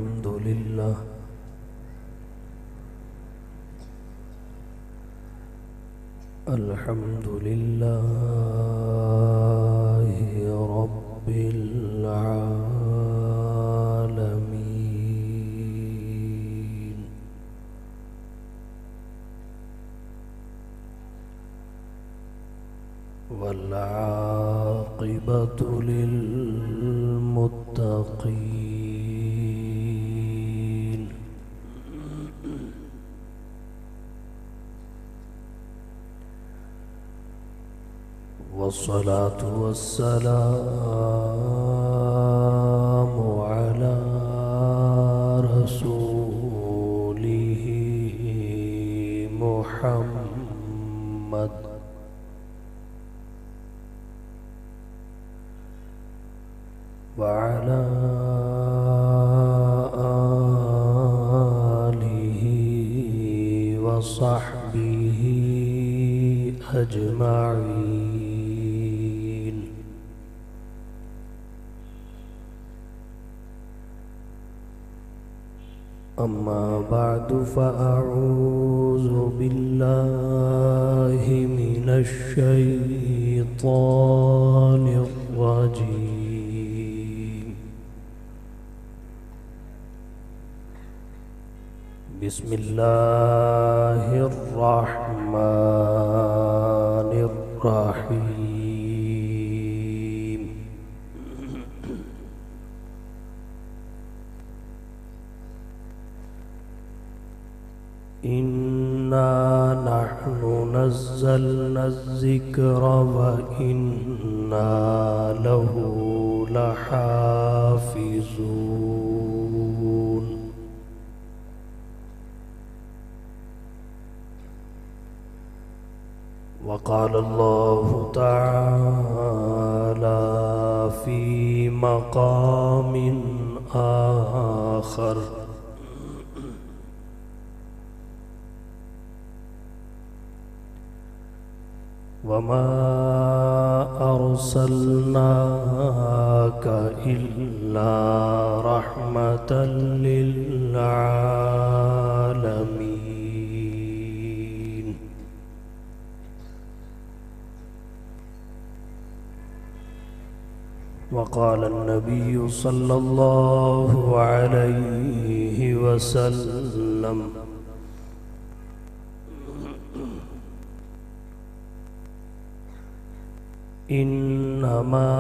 الحمد لله الحمد لله رب العالمين والعاقبة للمتقين والصلاة والسلام على رسوله محمد وعلى آله وصحبه أجمعين. أما بعد فأعوذ بالله من الشيطان الرجيم. بسم الله الرحمن الرحيم. إنا نحن نزلنا الذكر وإنا له لحافظون. وقال الله تعالى في مقام آخر: وما أرسلناك إلا رحمة للعالمين. وقال النبي صلى الله عليه وسلم: إنما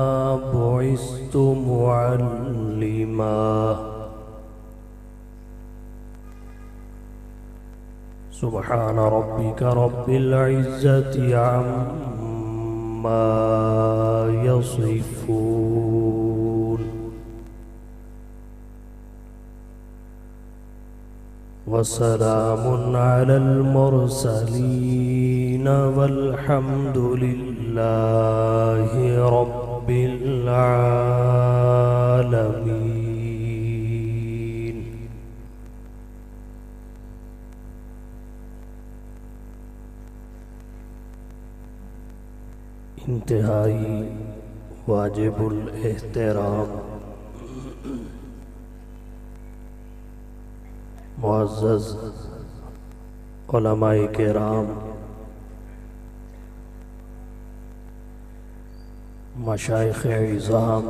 بعثت معلما. سبحان ربك رب العزة عما يصفون وسلام على المرسلين والحمد لله رب العالمين. انتہائی واجب الاحترام معزز علماء کرام، مشائخ عظام،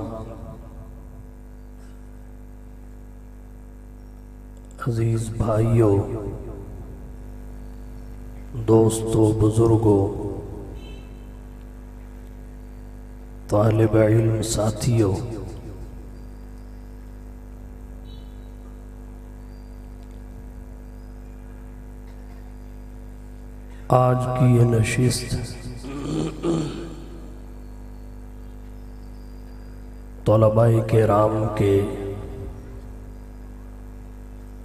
عزیز بھائیوں، دوستوں، بزرگوں، طالب علم ساتھیوں، آج کی یہ نشست طلباء کرام کے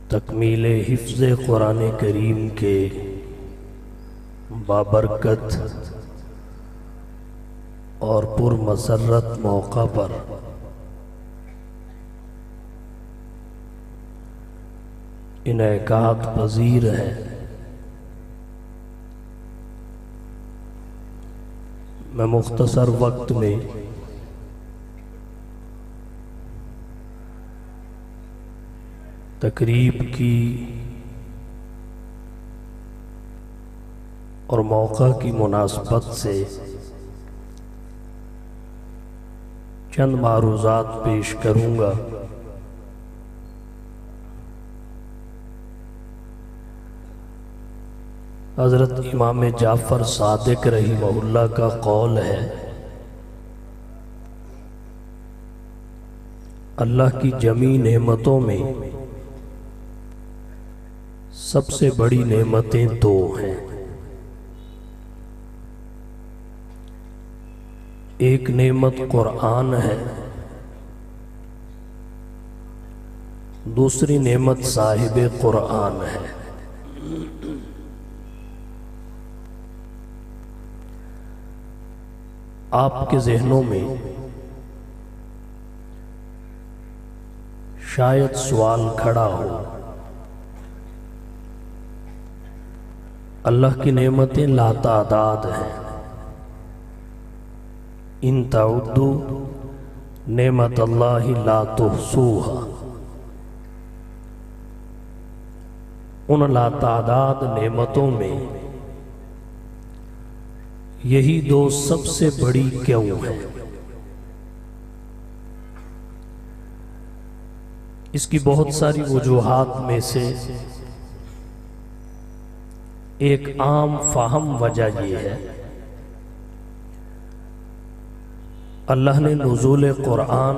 تکمیل حفظ قرآن کریم کے بابرکت اور پرمسرت موقع پر انعقاد پذیر ہے. میں مختصر وقت میں تقریب کی اور موقع کی مناسبت سے چند معروضات پیش کروں گا۔ حضرت امام جعفر صادق رحمہ اللہ کا قول ہے، اللہ کی جمیع نعمتوں میں سب سے بڑی نعمتیں دو ہیں، ایک نعمت قرآن ہے، دوسری نعمت صاحب قرآن ہے۔ آپ کے ذہنوں میں شاید سوال کھڑا ہو، اللہ کی نعمتیں لاتعداد ہیں، ان تعدوا نعمت اللہ لا تحصوها، ان لاتعداد نعمتوں میں یہی دو سب سے بڑی کیوں ہے؟ اس کی بہت ساری وجوہات میں سے ایک عام فہم وجہ یہ ہے، اللہ نے نزول قرآن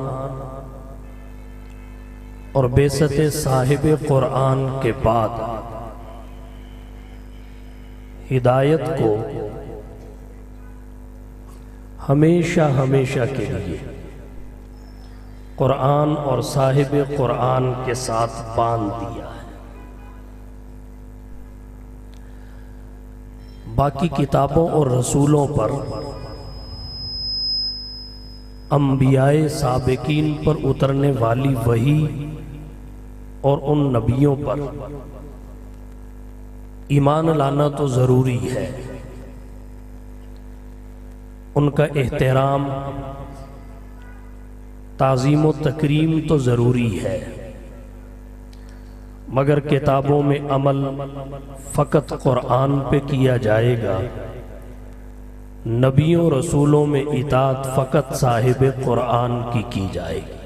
اور بعثت صاحب قرآن کے بعد ہدایت کو ہمیشہ کے لیے قرآن اور صاحب قرآن کے ساتھ باندھ دیا ہے۔ باقی کتابوں اور رسولوں پر، انبیاء سابقین پر اترنے والی وحی اور ان نبیوں پر ایمان لانا تو ضروری ہے، ان کا احترام، تعظیم و تکریم تو ضروری ہے، مگر کتابوں میں عمل فقط قرآن پہ کیا جائے گا، نبیوں رسولوں میں اطاعت فقط صاحب قرآن کی جائے گی۔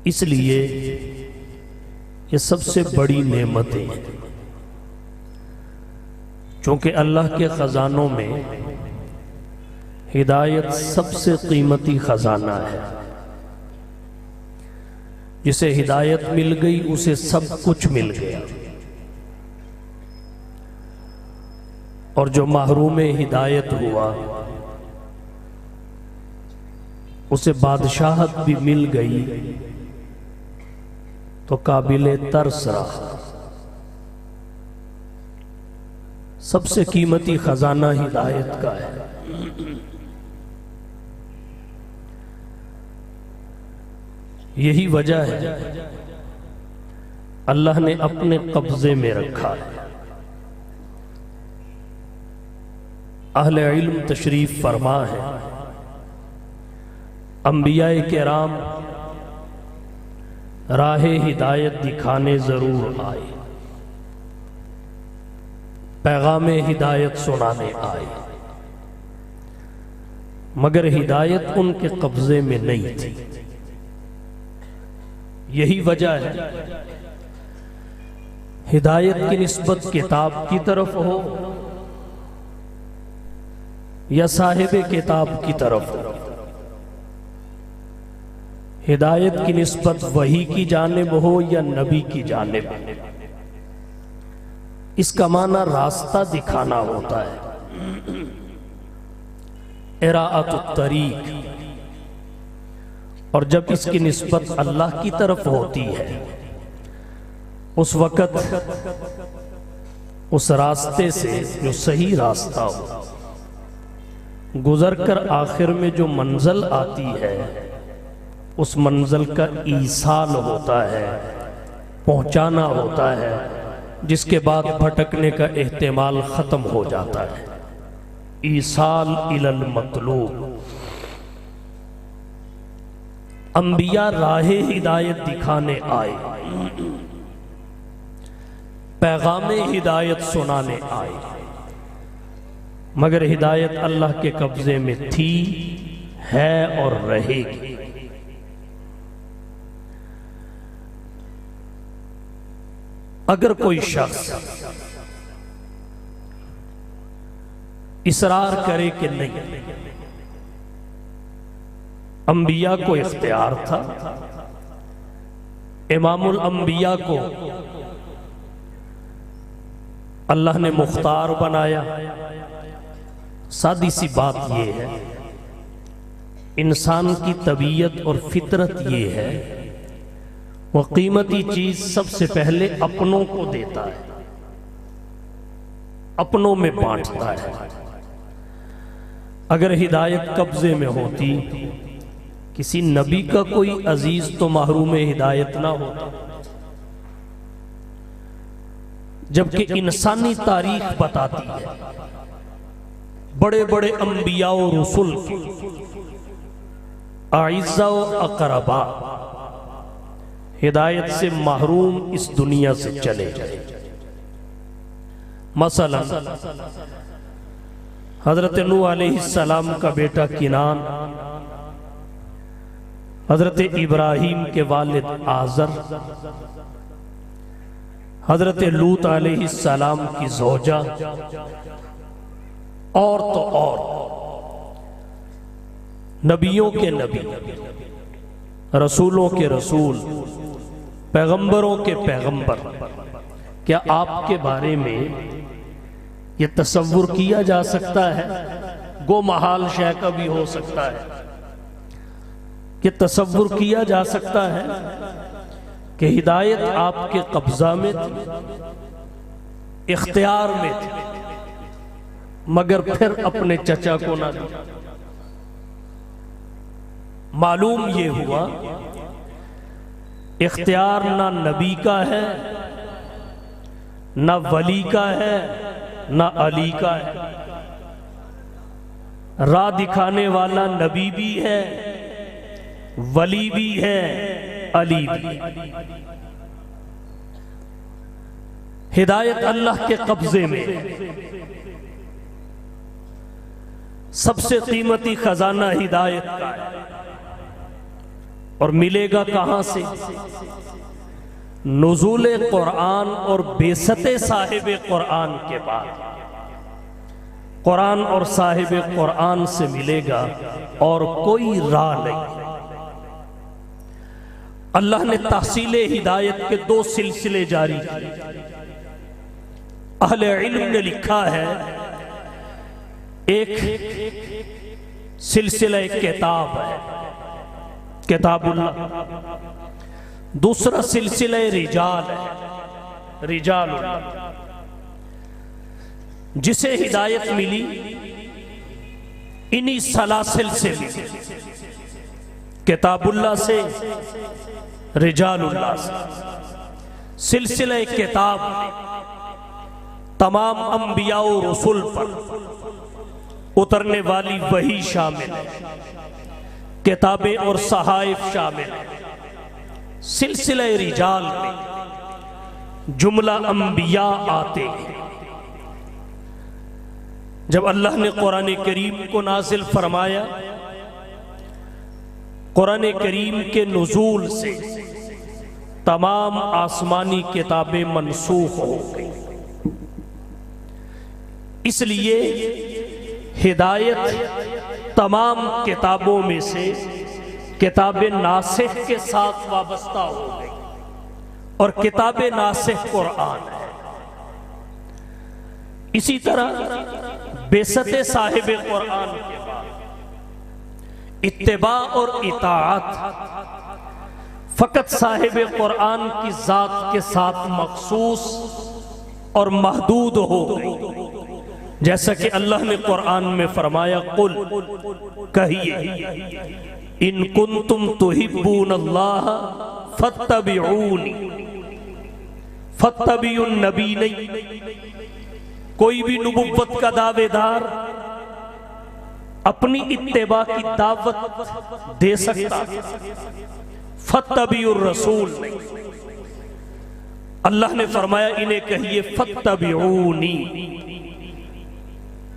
اس لیے یہ سب سے بڑی نعمتیں ہیں، چونکہ اللہ کے خزانوں میں ہدایت سب سے قیمتی خزانہ ہے، جسے ہدایت مل گئی اسے سب کچھ مل گیا، اور جو محروم ہدایت ہوا اسے بادشاہت بھی مل گئی تو قابل ترس رہا۔ سب سے قیمتی خزانہ ہدایت کا ہے، یہی وجہ ہے اللہ نے اپنے قبضے میں رکھا ہے۔ اہل علم تشریف فرما ہے، انبیاء کرام راہ ہدایت دکھانے ضرور آئے، پیغام ہدایت سنانے آئے، مگر ہدایت ان کے قبضے میں نہیں تھی۔ یہی وجہ ہے ہدایت کی نسبت کتاب کی طرف ہو یا صاحب کتاب کی طرف ہو، ہدایت کی نسبت وحی کی جانب ہو یا نبی کی جانب، اس کا معنی راستہ دکھانا ہوتا ہے، اراءۃ الطریق، اور جب اس کی نسبت اللہ کی طرف ہوتی ہے اس وقت اس راستے سے جو صحیح راستہ ہو گزر کر آخر میں جو منزل آتی ہے اس منزل کا ایصال ہوتا ہے، پہنچانا ہوتا ہے، جس کے بعد بھٹکنے کا احتمال ختم ہو جاتا ہے۔ ایصال الی المطلوب، انبیاء راہ ہدایت دکھانے آئے، پیغام ہدایت سنانے آئے، مگر ہدایت اللہ کے قبضے میں تھی، ہے اور رہے گی۔ اگر کوئی شخص اصرار کرے کہ نہیں، انبیاء کو اختیار تھا، امام الانبیاء کو اللہ نے مختار بنایا، سادی سی بات یہ ہے، انسان کی طبیعت اور فطرت یہ ہے، وہ قیمتی چیز سب سے پہلے اپنوں کو دیتا ہے، اپنوں میں بانٹتا ہے۔ اگر ہدایت قبضے میں ہوتی، کسی نبی کا کوئی عزیز تو محروم ہدایت نہ ہوتا، جبکہ انسانی تاریخ بتاتی ہے بڑے بڑے انبیاء و رسول کی اعزاء و اقرباء ہدایت سے محروم اس دنیا سے چلے جائے۔ مثلا حضرت نوح علیہ السلام کا بیٹا کنان، حضرت ابراہیم کے والد آزر، حضرت لوط علیہ السلام کی زوجہ، اور تو اور نبیوں کے نبی، رسولوں کے رسول، پیغمبروں کے پیغمبر۔ کیا آپ کے بارے میں یہ تصور کیا جا سکتا ہے؟ گو محال شے کا بھی ہو سکتا ہے، یہ تصور کیا جا سکتا ہے کہ ہدایت آپ کے قبضہ میں تھی، اختیار میں تھی، مگر پھر اپنے چچا کو نہ دیا۔ معلوم یہ ہوا اختیار نہ نبی کا ہے، نہ ولی کا ہے، نہ علی کا ہے۔ راہ دکھانے والا نبی بھی ہے، ولی بھی ہے، علی بھی۔ ہدایت اللہ کے قبضے میں، سب سے قیمتی خزانہ ہدایت کا ہے، اور ملے گا کہاں سے؟ نزول قرآن اور بعثت صاحب قرآن کے بعد قرآن اور صاحب قرآن سے ملے گا، اور کوئی راہ نہیں۔ اللہ نے تحصیل ہدایت کے 2 سلسلے جاری کیے۔ اہل علم نے لکھا ہے، ایک سلسلہ کتاب ہے، کتاب اللہ، دوسرا سلسلہ رجال ہے، رجال اللہ۔ جسے ہدایت ملی انہی سلاسل سے ملی، کتاب اللہ سے، رجال اللہ سے۔ سلسلہ کتاب تمام انبیاء و رسول پر اترنے والی وحی شامل ہے، کتابیں اور صحائف شامل ہیں۔ سلسلہ رجال میں جملہ انبیاء آتے ہیں۔ جب اللہ نے قرآن کریم کو نازل فرمایا، قرآن کریم کے نزول سے تمام آسمانی کتابیں منسوخ ہو گئی۔ اس لیے ہدایت تمام کتابوں میں سے کتاب ناسخ کے ساتھ وابستہ ہو گئی، اور کتاب ناسخ قرآن ہے۔ اسی طرح بعثت صاحب قرآن کے بعد اتباع اور اطاعت فقط صاحب قرآن کی ذات کے ساتھ مخصوص اور محدود ہو گئی، جیسا کہ اللہ نے قرآن میں فرمایا، قل کہیے ان کنتم تحبون اللہ فاتبعونی۔ فاتبعوا النبی نہیں، کوئی بھی نبوت کا دعوے دار اپنی اتباع کی دعوت دے سکتا، فاتبعوا الرسول نہیں۔ اللہ نے فرمایا انہیں کہیے فاتبعونی،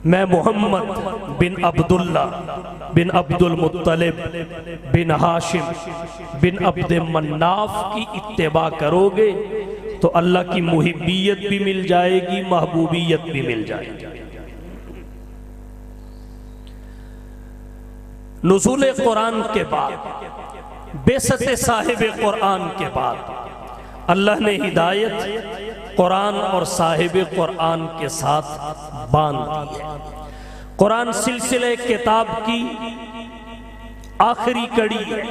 میں محمد بن عبداللہ بن عبد المطلب بن ہاشم بن عبد مناف کی اتباع کرو گے تو اللہ کی محبیت بھی مل جائے گی، محبوبیت بھی مل جائے گی۔ نزول قرآن کے بعد، بعثت صاحب قرآن کے بعد اللہ نے ہدایت قرآن اور صاحب قرآن کے ساتھ باندھ دی ہے۔ قرآن سلسلہ کتاب کی آخری کڑی ہے،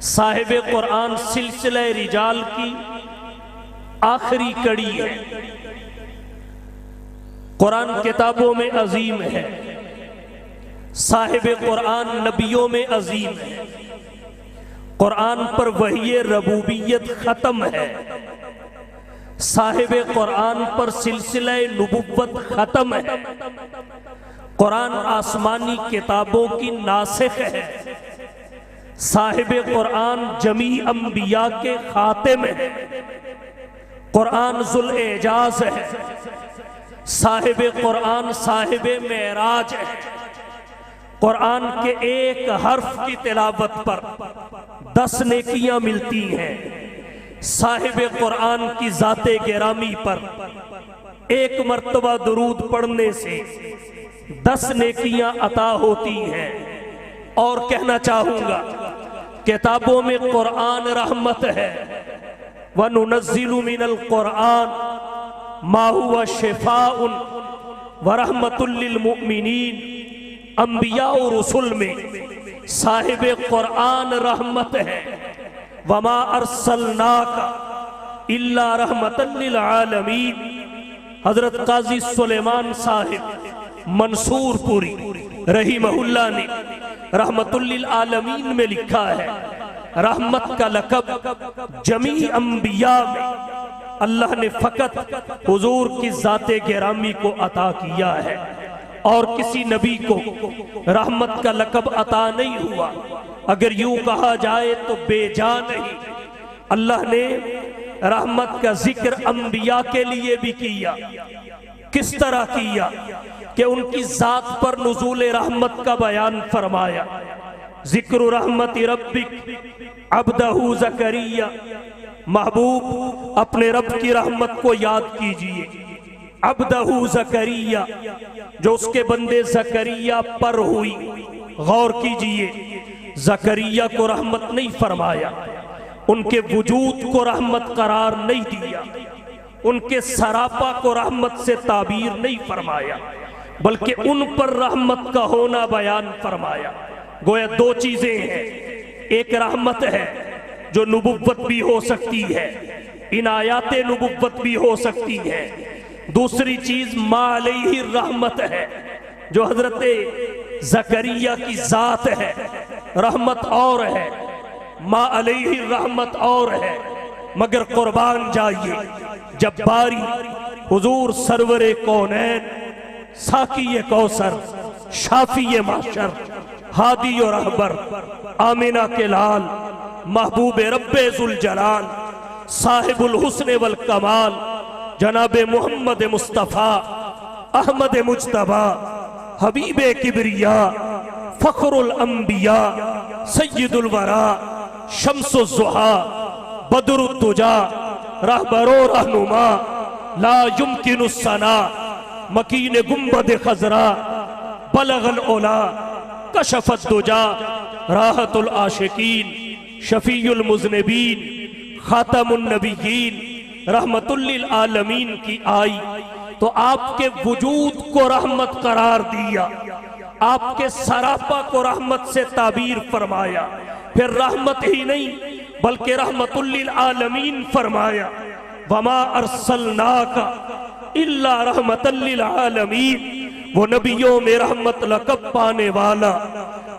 صاحب قرآن سلسلہ رجال کی آخری کڑی ہے۔ قرآن کتابوں میں عظیم ہے، صاحب قرآن نبیوں میں عظیم ہے۔ قرآن پر وحی ربوبیت ختم ہے، صاحب قرآن پر سلسلہ نبوت ختم ہے۔ قرآن آسمانی کتابوں کی ناسخ ہے، صاحب قرآن جمیع انبیاء کے خاتم ہے۔ قرآن ذو الاعجاز ہے، صاحب قرآن صاحب معراج ہے۔ قرآن کے ایک حرف کی تلاوت پر 10 نیکیاں ملتی ہیں، صاحب قرآن کی ذات گرامی پر ایک مرتبہ درود پڑھنے سے 10 نیکیاں عطا ہوتی ہیں۔ اور کہنا چاہوں گا کتابوں میں قرآن رحمت ہے، وَنُنَزِّلُ مِنَ الْقُرْآنِ مَا هُوَ شِفَاءٌ وَرَحْمَةٌ لِّلْمُؤْمِنِينَ۔ انبیاء و رسول میں صاحب قرآن رحمت ہے، وَمَا أَرْسَلْنَاكَ إِلَّا رَحْمَةً لِّلْعَالَمِينَ۔ حضرت قاضی سلیمان صاحب منصور پوری رحمہ اللہ نے رحمت للعالمین میں لکھا ہے، رحمت کا لقب جمیع انبیاء میں اللہ نے فقط حضور کی ذات گرامی کو عطا کیا ہے، اور کسی نبی کو رحمت کا لقب عطا نہیں ہوا۔ اگر یوں کہا جائے تو بے جا نہیں۔ اللہ نے رحمت کا ذکر انبیاء کے لیے بھی کیا۔ کس طرح کیا کہ ان کی ذات پر نزول رحمت کا بیان فرمایا۔ ذکر رحمت ربک عبدہ زکریہ، محبوب اپنے رب کی رحمت کو یاد کیجئے۔ عبدہ زکریہ، جو اس کے بندے زکریہ پر ہوئی۔ غور کیجئے، زکریہ کو رحمت نہیں فرمایا، ان کے وجود کو رحمت قرار نہیں دیا، ان کے سراپا کو رحمت سے تعبیر نہیں فرمایا، بلکہ ان پر رحمت کا ہونا بیان فرمایا۔ گویا 2 چیزیں ہیں، ایک رحمت ہے جو نبوت بھی ہو سکتی ہے، عنایات نبوت بھی ہو سکتی ہے۔ دوسری چیز ما علیہ الرحمت ہے، جو حضرت زکریہ کی ذات ہے، رحمت اور ہے، ما علیہ الرحمت اور ہے۔ مگر قربان جائیے، جب باری حضور سرور کونین، ساقی کوثر، شافی محشر، ہادی و رہبر، آمنہ کے لال، محبوب رب ذوالجلال، صاحب الحسن والکمال، جناب محمد مصطفیٰ احمد مجتبیٰ، حبیب کبریاء، فخر الانبیاء، سید الورا، شمس الضحیٰ، بدر الدجا، رہبر و رہنما، لا یمکن الثناء، مکین گنبد خضرا، بلغ العلا، کشف الدجا، راحت العاشقین، شفیع المذنبین، خاتم النبیین، رحمت للعالمین کی آئی تو آپ کے وجود کو رحمت قرار دیا، آپ کے سراپا کو رحمت سے تعبیر فرمایا، پھر رحمت ہی نہیں بلکہ رحمت للعالمین فرمایا۔ وما ارسلناک الا رحمت للعالمین، وہ نبیوں میں رحمت لقب پانے والا،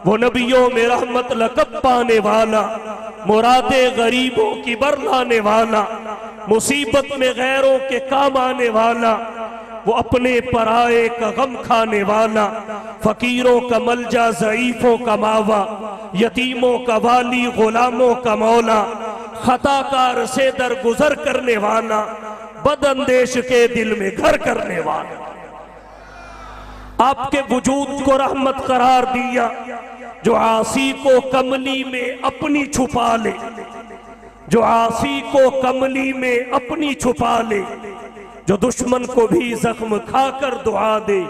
وہ نبیوں میں رحمت لقب پانے والا، مراد غریبوں کی برلانے والا، مصیبت میں غیروں کے کام آنے والا، وہ اپنے پرائے کا غم کھانے والا، فقیروں کا ملجا، ضعیفوں کا ماوا، یتیموں کا والی، غلاموں کا مولا، خطا کار سے درگزر کرنے والا، بد اندیش کے دل میں گھر کرنے والا۔ آپ کے وجود کو رحمت قرار دیا، جو عاصی کو کملی میں اپنی چھپا لے، جو عاصی کو کملی میں اپنی چھپا لے، جو دشمن کو بھی زخم کھا کر دعا دے،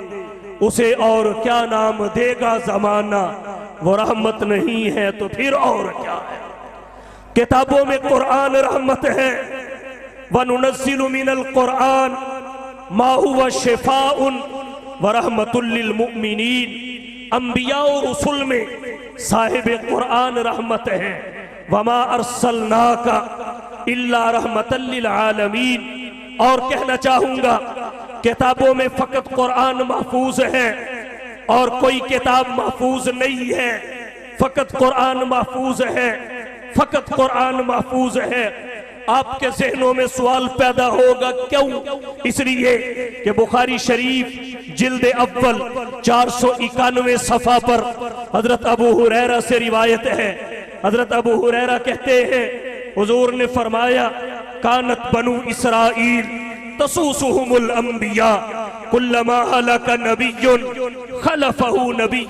اسے اور کیا نام دے گا زمانہ، وہ رحمت نہیں ہے تو پھر اور کیا ہے۔ کتابوں میں قرآن رحمت ہے، وَنُنَزِّلُ مِنَ الْقُرْآنِ مَا هُوَ شِفَاءٌ وَرَحْمَةٌ لِّلْمُؤْمِنِينَ۔ انبیاء و رسول میں صاحب قرآن رحمت ہے، وَمَا أَرْسَلْنَاكَ إِلَّا رَحْمَةً لِّلْعَالَمِينَ۔ اور کہنا چاہوں گا کتابوں میں فقط قرآن محفوظ ہے اور کوئی کتاب محفوظ نہیں ہے، فقط قرآن محفوظ ہے، فقط قرآن محفوظ ہے۔ آپ کے ذہنوں میں سوال پیدا ہوگا کیوں؟ اس لیے کہ بخاری شریف جلد اول 491 صفحہ پر حضرت ابو ہریرہ سے روایت ہے۔ حضرت ابو ہریرہ کہتے ہیں حضور نے فرمایا کانت بنو اسرائیل تسوسہم الانبیاء کلما ہلک نبی خلفہ نبی۔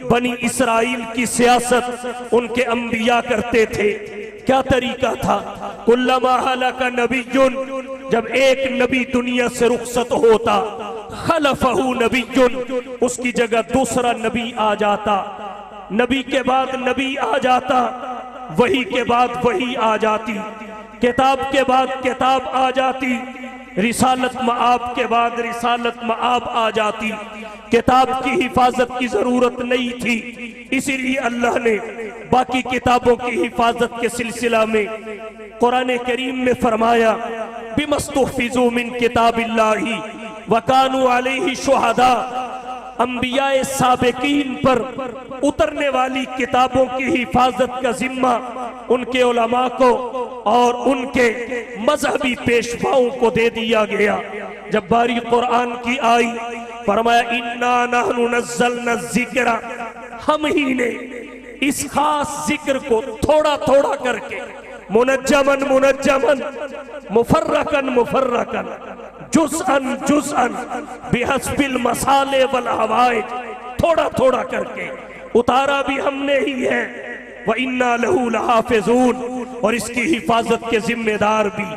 بنی اسرائیل کی سیاست ان کے انبیاء کرتے تھے۔ کیا طریقہ تھا؟ کلما ہلک نبی، جب ایک نبی دنیا سے رخصت ہوتا، خلفہ نبی، اس کی جگہ دوسرا نبی آ جاتا، نبی کے بعد نبی آ جاتا، وحی کے بعد وحی آ جاتی، کتاب کے بعد کتاب آ جاتی، رسالت مآب کے بعد رسالت مآب آ جاتی۔ کتاب کی حفاظت کی ضرورت نہیں تھی، اسی لیے اللہ نے باقی کتابوں کی حفاظت کے سلسلہ میں قرآن کریم میں فرمایا بِمَسْتُحْفِظُوا مِن کتاب اللہ وَكَانُوا عَلَيْهِ شُهَدَاءَ۔ انبیاء سابقین پر اترنے والی کتابوں کی حفاظت کا ذمہ ان کے علماء کو اور ان کے مذہبی پیشواؤں کو دے دیا گیا۔ جب باری قرآن کی آئی فرمایا اِنَّا نَحْنُ نَزَّلْنَا الذِّكْرَ، ہم ہی نے اس خاص ذکر کو تھوڑا تھوڑا کر کے منجمن منجمن، مفرقن مفرقن، جزءاً جزءاً، بحسب المصالح والحوائج، تھوڑا تھوڑا کر کے اتارا بھی ہم نے ہی ہے۔ وَإِنَّا لَهُ لَحَافِظُونَ، اور اس کی حفاظت کے ذمہ دار بھی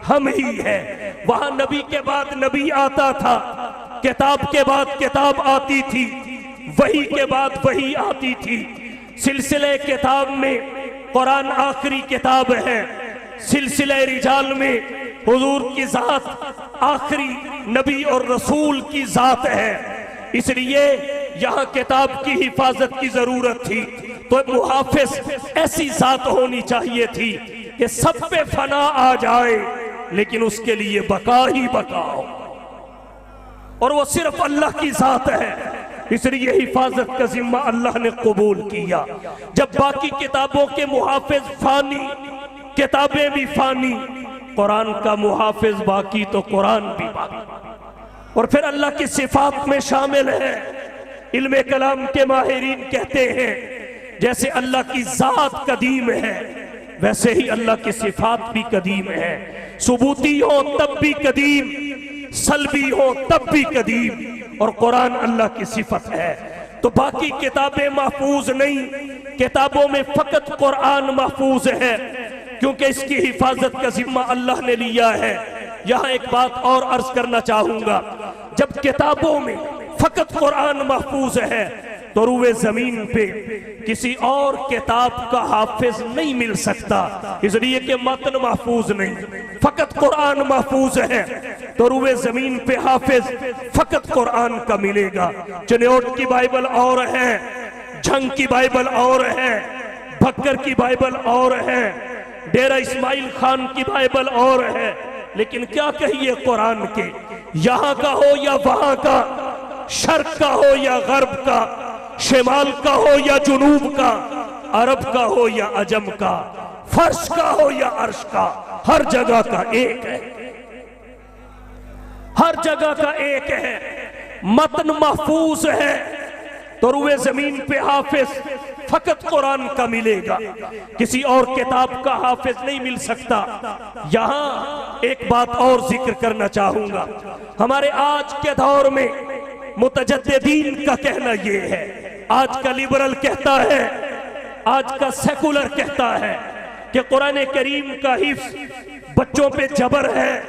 ہم ہی ہے۔ وہاں نبی کے بعد نبی آتا تھا، کتاب کے بعد کتاب آتی تھی، وحی کے بعد وحی آتی تھی۔ سلسلہ کتاب میں قرآن آخری کتاب ہے، سلسلہ رجال میں حضور کی ذات آخری نبی اور رسول کی ذات ہے، اس لیے یہاں کتاب کی حفاظت کی ضرورت تھی تو محافظ ایسی ذات ہونی چاہیے تھی کہ سب پہ فنا آ جائے لیکن اس کے لیے بقا ہی بقا ہو، اور وہ صرف اللہ کی ذات ہے، اس لیے حفاظت کا ذمہ اللہ نے قبول کیا۔ جب باقی کتابوں کے محافظ فانی، کتابیں بھی فانی، قرآن کا محافظ باقی تو قرآن بھی باقی۔ اور پھر اللہ کی صفات میں شامل ہے، علم کلام کے ماہرین کہتے ہیں جیسے اللہ کی ذات قدیم ہے ویسے ہی اللہ کی صفات بھی قدیم ہے، ثبوتی ہو تب بھی قدیم، سلبی ہو تب بھی قدیم، اور قرآن اللہ کی صفت ہے۔ تو باقی کتابیں محفوظ نہیں، کتابوں میں فقط قرآن محفوظ ہے کیونکہ اس کی حفاظت کا ذمہ اللہ نے لیا ہے۔ یہاں ایک بات اور عرض کرنا چاہوں گا، جب کتابوں میں فقط قرآن محفوظ ہے تو روئے زمین پہ کسی اور کتاب کا حافظ نہیں مل سکتا، اس لیے کہ متن محفوظ نہیں، فقط قرآن محفوظ ہے تو روئے زمین پہ حافظ فقط قرآن کا ملے گا۔ چنیوٹ کی بائبل اور ہے، جھنگ کی بائبل اور ہے، بھکر کی بائبل اور ہے، ڈیرہ اسماعیل خان کی بائبل اور ہے، لیکن کیا کہیے قرآن کے، یہاں کا ہو یا وہاں کا، شرق کا ہو یا غرب کا، شمال کا ہو یا جنوب کا، عرب کا ہو یا عجم کا، فرش کا ہو یا عرش کا، ہر جگہ کا ایک ہے۔ ہر جگہ کا ایک ہے، متن محفوظ ہے، تو روئے زمین پہ حافظ فقط قرآن کا ملے گا، کسی اور کتاب کا حافظ نہیں مل سکتا۔ یہاں ایک بات اور ذکر کرنا چاہوں گا، ہمارے آج کے دور میں متجددین کا کہنا یہ ہے، آج کا لبرل کہتا ہے، آج کا سیکولر کہتا ہے کہ قرآن کریم کا حفظ بچوں پہ جبر ہے،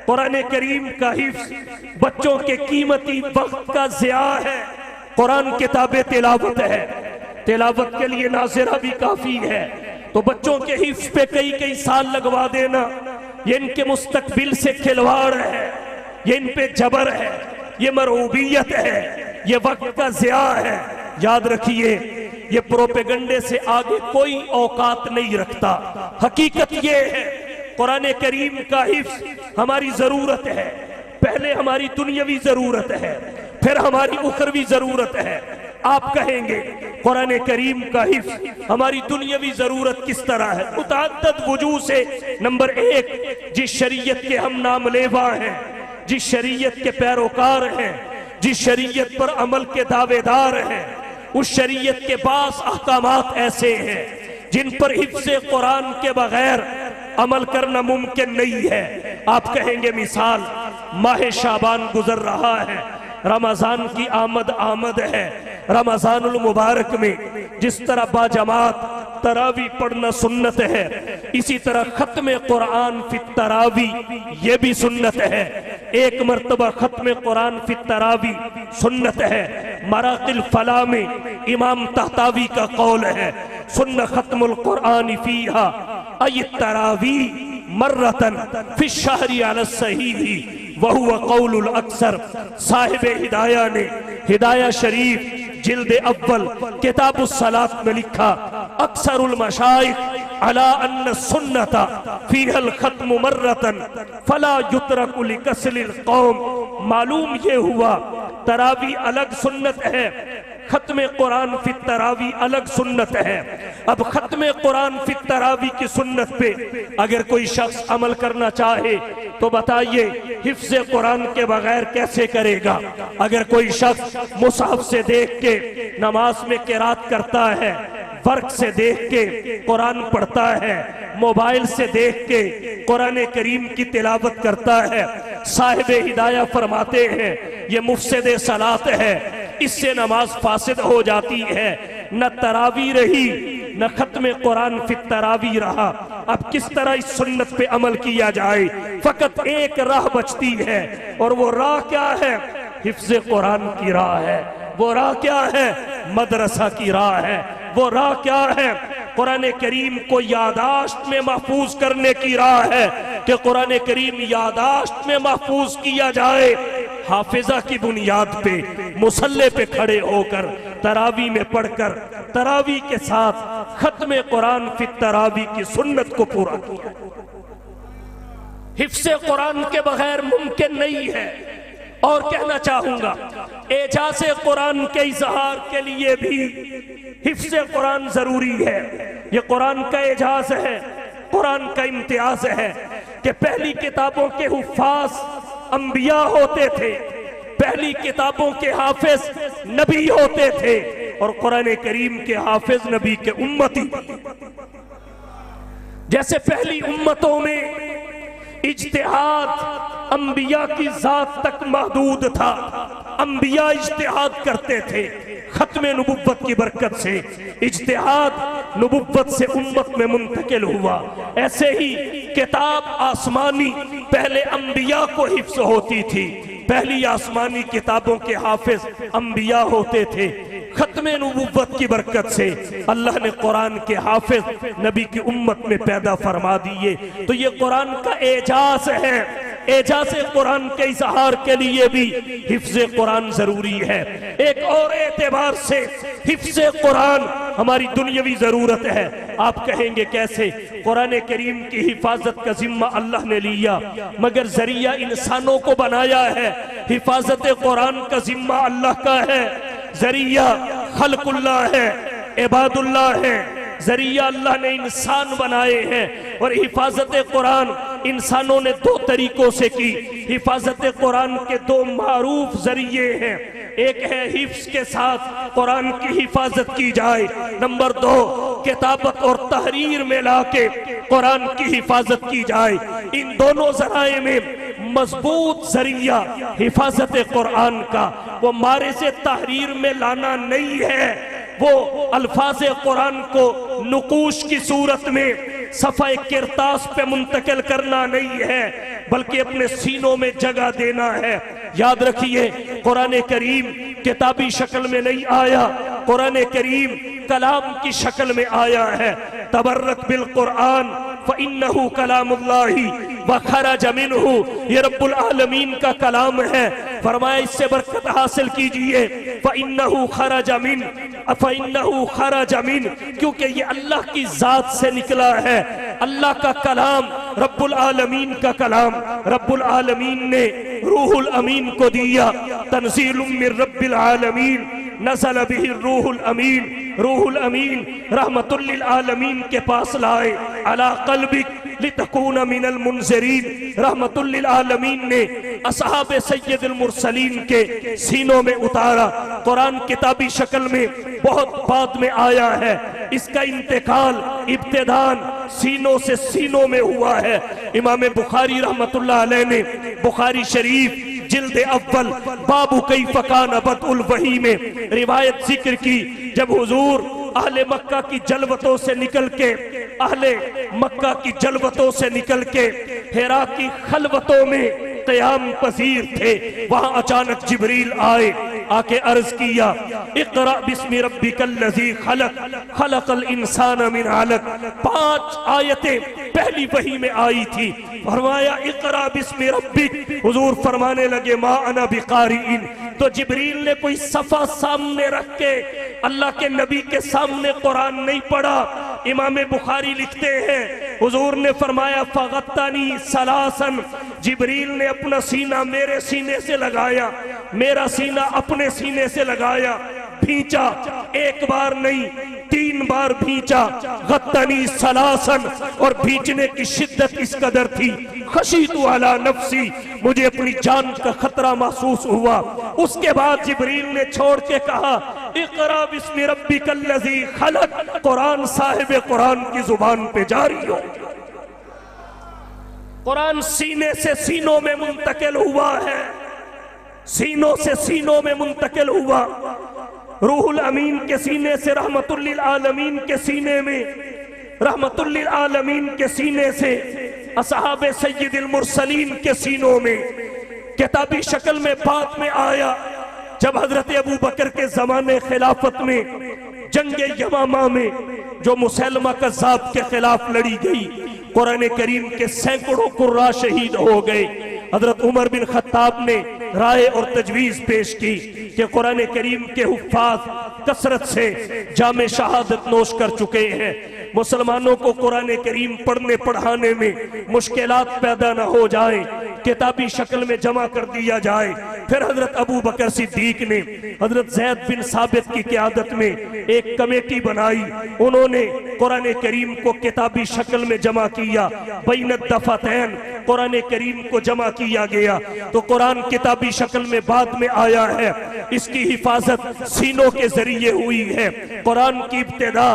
قرآن کریم کا حفظ بچوں کے قیمتی وقت کا ضیاع ہے، قرآن کتاب تلاوت ہے، تلاوت کے لیے ناظرہ بھی کافی ہے، تو بچوں کے حفظ پہ کئی سال لگوا دینا یہ ان کے مستقبل سے کھلواڑ ہے، یہ ان پہ جبر ہے، یہ مرعوبیت ہے، یہ وقت کا ضیاع ہے۔ یاد رکھیے یہ پروپیگنڈے سے آگے کوئی اوقات نہیں رکھتا، حقیقت یہ ہے قرآن کریم کا حفظ ہماری ضرورت ہے، پہلے ہماری دنیاوی ضرورت ہے، پھر ہماری اخروی ضرورت ہے۔ آپ کہیں گے قرآن کریم کا حفظ ہماری دنیاوی ضرورت کس طرح ہے؟ متعدد وجوہ سے۔ نمبر ایک، جس شریعت کے ہم نام لیوا ہیں، جس شریعت کے پیروکار ہیں، جس شریعت پر عمل کے دعوے دار ہیں، اس شریعت کے بعض احکامات ایسے ہیں جن پر حفظ قرآن کے بغیر عمل کرنا ممکن نہیں ہے۔ آپ کہیں گے مثال، ماہ شعبان گزر رہا ہے، رمضان کی آمد ہے، رمضان المبارک میں جس طرح با جماعت تراوی پڑھنا سنت ہے، اسی طرح ختم قرآن فی التراوی یہ بھی سنت ہے۔ ایک مرتبہ ختم قرآن فی التراوی سنت ہے۔ مراقی الفلاح میں امام طحطاوی کا قول ہے، سن ختم القرآن فیہا ای التراوی مرتن فی الشہر علی الصحیح وہو قول الاکثر۔ صاحب ہدایہ نے ہدایہ شریف جلد اول کتاب الصلاة میں لکھا، اکثر المشائخ علی ان السنت فیہا الختم مرتن فلا یترک لکسل القوم۔ معلوم یہ ہوا تراوی الگ سنت ہے، ختم قرآن فی التراوی الگ سنت ہے۔ اب ختم قرآن فی التراوی کی سنت پہ اگر کوئی شخص عمل کرنا چاہے تو بتائیے حفظ قرآن کے بغیر کیسے کرے گا؟ اگر کوئی شخص مصحف سے دیکھ کے نماز میں قرات کرتا ہے، ورق سے دیکھ کے قرآن پڑھتا ہے، موبائل سے دیکھ کے قرآن کریم کی تلاوت کرتا ہے، صاحب ہدایہ فرماتے ہیں یہ مفسد صلاۃ ہے، اس سے نماز فاسد ہو جاتی ہے، نہ تراوی رہی نہ ختم قرآن فی التراوی رہا۔ اب کس طرح اس سنت پہ عمل کیا جائے؟ فقط ایک راہ بچتی ہے، اور وہ راہ کیا ہے؟ حفظ قرآن کی راہ ہے۔ وہ راہ کیا ہے؟ مدرسہ کی راہ ہے۔ وہ راہ کیا ہے؟ قرآن کریم کو یاداشت میں محفوظ کرنے کی راہ ہے کہ قرآن کریم یاداشت میں محفوظ کیا جائے، حافظہ کی بنیاد پہ مصلی پہ کھڑے ہو کر تراوی میں پڑھ کر تراوی کے ساتھ ختم قرآن فی التراوی کی سنت کو پورا کیا۔ حفظ قرآن کے بغیر ممکن نہیں ہے۔ اور کہنا چاہوں گا اعجاز قرآن کے اظہار کے لیے بھی حفظ قرآن ضروری ہے۔ یہ قرآن کا اعجاز ہے، قرآن کا امتیاز ہے کہ پہلی کتابوں کے حفاظ انبیاء ہوتے تھے، پہلی کتابوں کے حافظ نبی ہوتے تھے، اور قرآن کریم کے حافظ نبی کے امتی۔ جیسے پہلی امتوں میں اجتہاد انبیاء کی ذات تک محدود تھا، انبیاء اجتہاد کرتے تھے، ختم نبوت کی برکت سے اجتہاد نبوت سے امت میں منتقل ہوا۔ ایسے ہی کتاب آسمانی پہلے انبیاء کو حفظ ہوتی تھی، پہلی آسمانی کتابوں کے حافظ انبیاء ہوتے تھے، ختم نبوت کی برکت سے اللہ نے قرآن کے حافظ نبی کی امت میں پیدا فرما دیے۔ تو یہ قرآن کا اعجاز ہے۔ اعجاز قرآن کے اظہار کے لیے بھی حفظ قرآن ضروری ہے۔ ایک اور اعتبار سے حفظ قرآن ہماری دنیاوی ضرورت ہے۔ آپ کہیں گے کیسے؟ قرآن کریم کی حفاظت کا ذمہ اللہ نے لیا، مگر ذریعہ انسانوں کو بنایا ہے۔ حفاظت قرآن کا ذمہ اللہ کا ہے، ذریعہ خلق اللہ ہے، عباد اللہ ہے، ذریعہ اللہ نے انسان بنائے ہیں، اور حفاظت قرآن انسانوں نے دو طریقوں سے کی۔ حفاظت قرآن کے دو معروف ذریعے ہیں، ایک ہے حفظ کے ساتھ قرآن کی حفاظت کی جائے، نمبر دو کتابت اور تحریر میں لا کے قرآن کی حفاظت کی جائے۔ ان دونوں ذرائع میں مضبوط ذریعہ حفاظت قرآن کا وہ مارے سے تحریر میں لانا نہیں ہے، وہ الفاظ قرآن کو نقوش کی صورت میں صفحہ کرتاس پہ منتقل کرنا نہیں ہے، بلکہ اپنے سینوں میں جگہ دینا ہے۔ یاد رکھیے قرآن کریم کتابی شکل میں نہیں آیا، قرآن کریم کلام کی شکل میں آیا ہے۔ تبرک بالقرآن فإنہ کلام اللہ وخرج منہ، یہ رب العالمین کا کلام ہے، فرمایا اس سے برکت حاصل کیجئے۔ فإنہ خرج من، فإنہ خرج من، کیونکہ یہ اللہ کی ذات سے نکلا ہے، اللہ کا کلام، رب العالمین کا کلام، رب العالمین نے روح الامین کو دیا۔ تنزیل من رب العالمین نزل به الروح الامین، روح الامین رحمت للعالمین کے پاس لائے، علی قلبک لتکون من المنذرین، رحمت للعالمین نے اصحاب سید المرسلین کے سینوں میں اتارا۔ قرآن کتابی شکل میں بہت بعد میں آیا ہے، اس کا انتقال ابتداً سینوں سے سینوں میں ہوا ہے۔ امام بخاری رحمت اللہ علیہ نے بخاری شریف جلد اول باب کیف کان بدء الوحی میں روایت ذکر کی، جب حضور اہل مکہ کی جلوتوں سے نکل کے، اہل مکہ کی جلوتوں سے نکل کے حرا کی خلوتوں میں قیام پذیر تھے، وہاں اچانک جبریل آئے، آ کے عرض کیا اقرأ بسم ربک الذی خلق، خلق الانسان من علق۔ 5 آیتیں پہلی وحی میں آئی تھی، فرمایا اقرأ بسم ربک، حضور فرمانے لگے ما انا بقارئ، تو جبریل نے کوئی صفحہ سامنے رکھ کے اللہ کے نبی کے سامنے قرآن نہیں پڑھا۔ امام بخاری لکھتے ہیں حضور نے فرمایا فغطنی ثلاثاً، جبریل نے اپنا سینہ میرے سینے سے لگایا، میرا سینہ اپنے سینے سے لگایا، بھینچا، ایک بار نہیں 3 بار بھینچا، غطنی ثلاثاً، اور بھینچنے کی شدت اس قدر تھی خشیت علی نفسی، مجھے اپنی جان کا خطرہ محسوس ہوا۔ اس کے بعد جبریل نے چھوڑ کے کہا اقرأ بسم ربک الذی خلق، قرآن صاحب قرآن کی زبان پہ جاری ہو۔ قرآن سینے سے سینوں میں منتقل ہوا ہے، سینوں سے سینوں میں منتقل ہوا، روح الامین کے سینے سے رحمت للعالمین کے سینے میں، رحمت للعالمین کے سینے سے اصحاب سید المرسلین کے سینوں میں، کتابی شکل میں بعد میں آیا جب حضرت ابو بکر کے زمانے خلافت میں جنگ یمامہ میں جو مسلمہ کذاب کے خلاف لڑی گئی، قرآن کریم کے سینکڑوں قراء شہید ہو گئے۔ حضرت عمر بن خطاب نے رائے اور تجویز پیش کی کہ قرآن کریم کے حفاظ کثرت سے جام شہادت نوش کر چکے ہیں، مسلمانوں کو قرآن کریم پڑھنے پڑھانے میں مشکلات پیدا نہ ہو جائیں، کتابی شکل میں جمع کر دیا جائے۔ پھر حضرت ابو بکر صدیق نے حضرت زید بن ثابت کی قیادت میں ایک کمیٹی بنائی، انہوں نے قرآن کریم کو کتابی شکل میں جمع کیا، بین الدفتین قرآن کریم کو جمع کیا گیا، تو قرآن کتابی شکل میں بعد میں آیا ہے، اس کی حفاظت سینوں کے ذریعے ہوئی ہے۔ قرآن کی ابتدا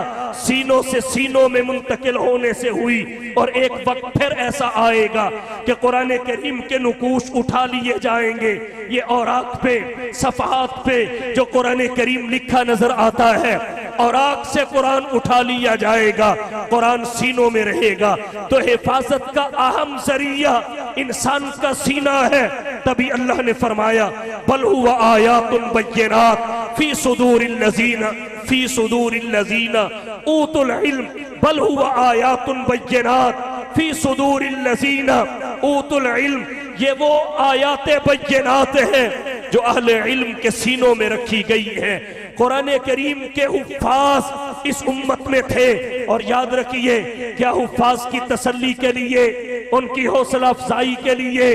سینوں سے سینوں میں منتقل ہونے سے ہوئی، اور ایک وقت پھر ایسا آئے گا کہ قرآن کریم کے نقوش اٹھا لیے جائیں گے، یہ اوراق پہ صفحات پہ جو قرآن کریم لکھا نظر آتا ہے، اوراق سے قرآن اٹھا لیا جائے گا، قرآن سینوں میں رہے گا۔ تو حفاظت کا اہم ذریعہ انسان کا سینہ ہے، تبھی اللہ نے فرمایا بل هو آیات بینات فی صدور الذین فی صدور الذین اوتوا العلم، بل هو آیات بینات فی صدور الذین اوتوا العلم، یہ وہ آیات بینات ہیں جو اہل علم کے سینوں میں رکھی گئی ہیں۔ قرآن کریم کے حفاظ اس امت میں تھے، اور یاد رکھیے کیا حفاظ کی تسلی کے لیے، ان کی حوصلہ افزائی کے لیے،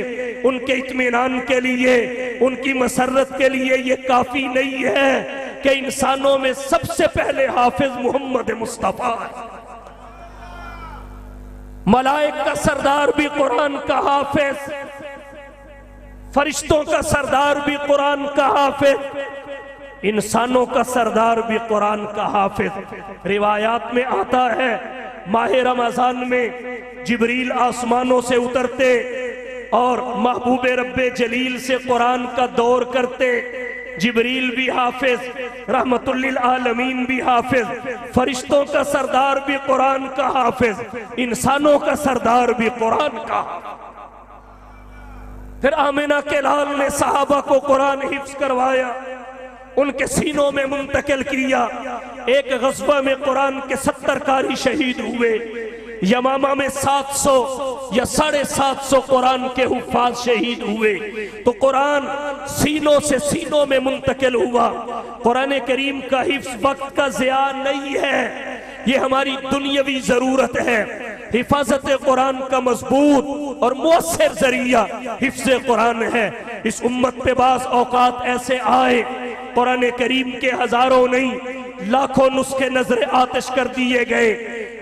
ان کے اطمینان کے لیے، ان کی مسرت کے لیے یہ کافی نہیں ہے کہ انسانوں میں سب سے پہلے حافظ محمد مصطفیٰ ہے۔ ملائک کا سردار بھی قرآن کا حافظ، فرشتوں کا سردار بھی قرآن کا حافظ، انسانوں کا سردار بھی قرآن کا حافظ۔ روایات میں آتا ہے ماہ رمضان میں جبریل آسمانوں سے اترتے اور محبوب رب جلیل سے قرآن کا دور کرتے۔ جبریل بھی حافظ، رحمت للعالمین بھی حافظ، فرشتوں کا سردار بھی قرآن کا حافظ، انسانوں کا سردار بھی قرآن کا حافظ۔ پھر آمنہ کے لال نے صحابہ کو قرآن حفظ کروایا، ان کے سینوں میں منتقل کیا۔ ایک غزوہ میں قرآن کے 70 قاری شہید ہوئے، یمامہ میں 700 یا 750 قرآن کے حفاظ شہید ہوئے۔ تو قرآن سینوں سے سینوں میں منتقل ہوا۔ قرآن کریم کا حفظ وقت کا ضیاع نہیں ہے، یہ ہماری دنیاوی ضرورت ہے۔ حفاظت قرآن کا مضبوط اور مؤثر ذریعہ حفظ قرآن ہے۔ اس امت پہ بعض اوقات ایسے آئے، قرآن کریم کے ہزاروں نہیں لاکھوں نسخے نظر آتش کر دیے گئے۔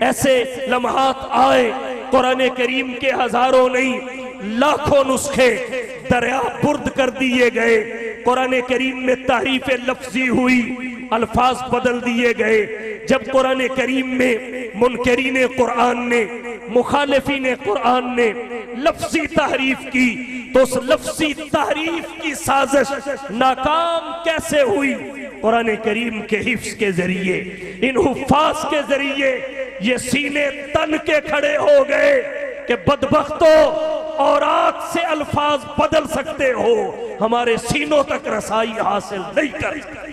ایسے لمحات آئے، قرآن کریم کے ہزاروں نہیں لاکھوں نسخے دریا برد کر دیے گئے۔ قرآن کریم میں تحریف لفظی ہوئی، الفاظ بدل دیے گئے۔ جب قرآن کریم میں منکرین قرآن نے، مخالفین قرآن نے لفظی تحریف کی، تو اس لفظی تحریف کی سازش ناکام کیسے ہوئی؟ قرآن کریم کے حفظ کے ذریعے، ان حفاظ کے ذریعے یہ سینے تن کے کھڑے ہو گئے کہ بدبختو اور آگ سے الفاظ بدل سکتے ہو، ہمارے سینوں تک رسائی حاصل نہیں کر سکتے۔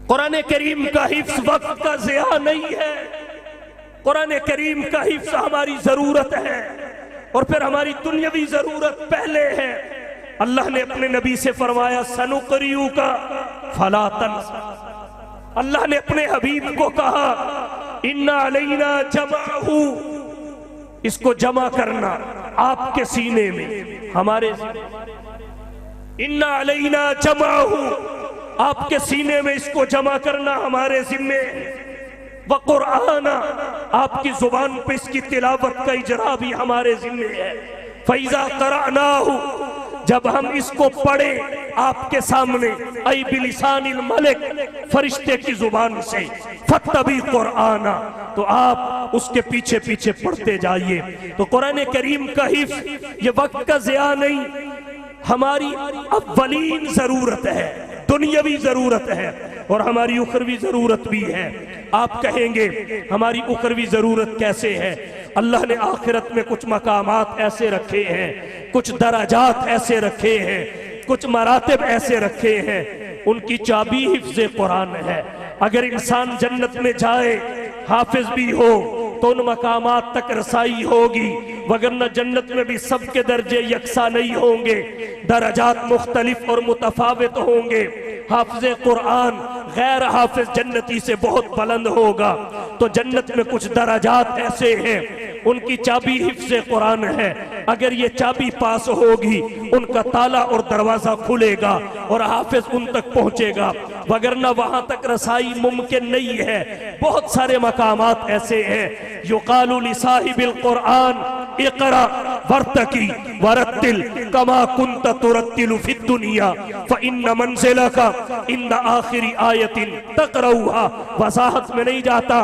قرآن کریم کا حفظ وقت کا ضیاع نہیں ہے، قرآن کریم کا حفظ ہماری ضرورت ہے، اور پھر ہماری دنیاوی ضرورت پہلے ہے۔ اللہ نے اپنے نبی سے فرمایا سنقریؤک فلا تنسا۔ اللہ نے اپنے حبیب کو کہا ان علینا جمعہ، اس کو جمع کرنا آپ کے سینے میں، ہمارے ان علینا جمعہ، آپ کے سینے میں اس کو جمع کرنا ہمارے ذمے، وقرآن، آپ کی زبان پہ اس کی تلاوت کا اجرا بھی ہمارے ذمے ہے۔ فَإِذَا قَرَأْنَاهُ، جب ہم اس کو پڑھیں آپ کے سامنے، اَيْ بِلِسَانِ الْمَلِكِ، فرشتے کی زبان سے، فَاتَّبِعْ قُرْآنَ، تو آپ اس کے پیچھے پیچھے پڑھتے جائیے۔ تو قرآن کریم کا حفظ یہ وقت کا ضیاع نہیں، ہماری اولین ضرورت ہے، دنیاوی ضرورت ہے، اور ہماری اخروی ضرورت بھی ہے۔ آپ کہیں گے ہماری اخروی ضرورت کیسے ہے؟ اللہ نے آخرت میں کچھ مقامات ایسے رکھے ہیں، کچھ درجات ایسے رکھے ہیں، کچھ مراتب ایسے رکھے ہیں، ان کی چابی حفظ قرآن ہے۔ اگر انسان جنت میں جائے حافظ بھی ہو تو ان مقامات تک رسائی ہوگی، وگرنہ جنت میں بھی سب کے درجے یکساں نہیں ہوں گے، درجات مختلف اور متفاوت ہوں گے۔ حافظ قرآن غیر حافظ جنتی سے بہت بلند ہوگا۔ تو جنت میں کچھ درجات ایسے ہیں، ان کی چابی حفظ قرآن ہے۔ اگر یہ چابی پاس ہوگی ان کا تالا اور دروازہ کھلے گا اور حافظ ان تک پہنچے گا، وگرنہ وہاں تک رسائی ممکن نہیں ہے۔ بہت سارے مقامات ایسے ہیں، یقال لصاحب القرآن اقرا ورتقی ورتل کما کنت ترتل فی الدنیا فإن منزلک عند آخر آیت تقرؤها۔ وضاحت میں نہیں جاتا،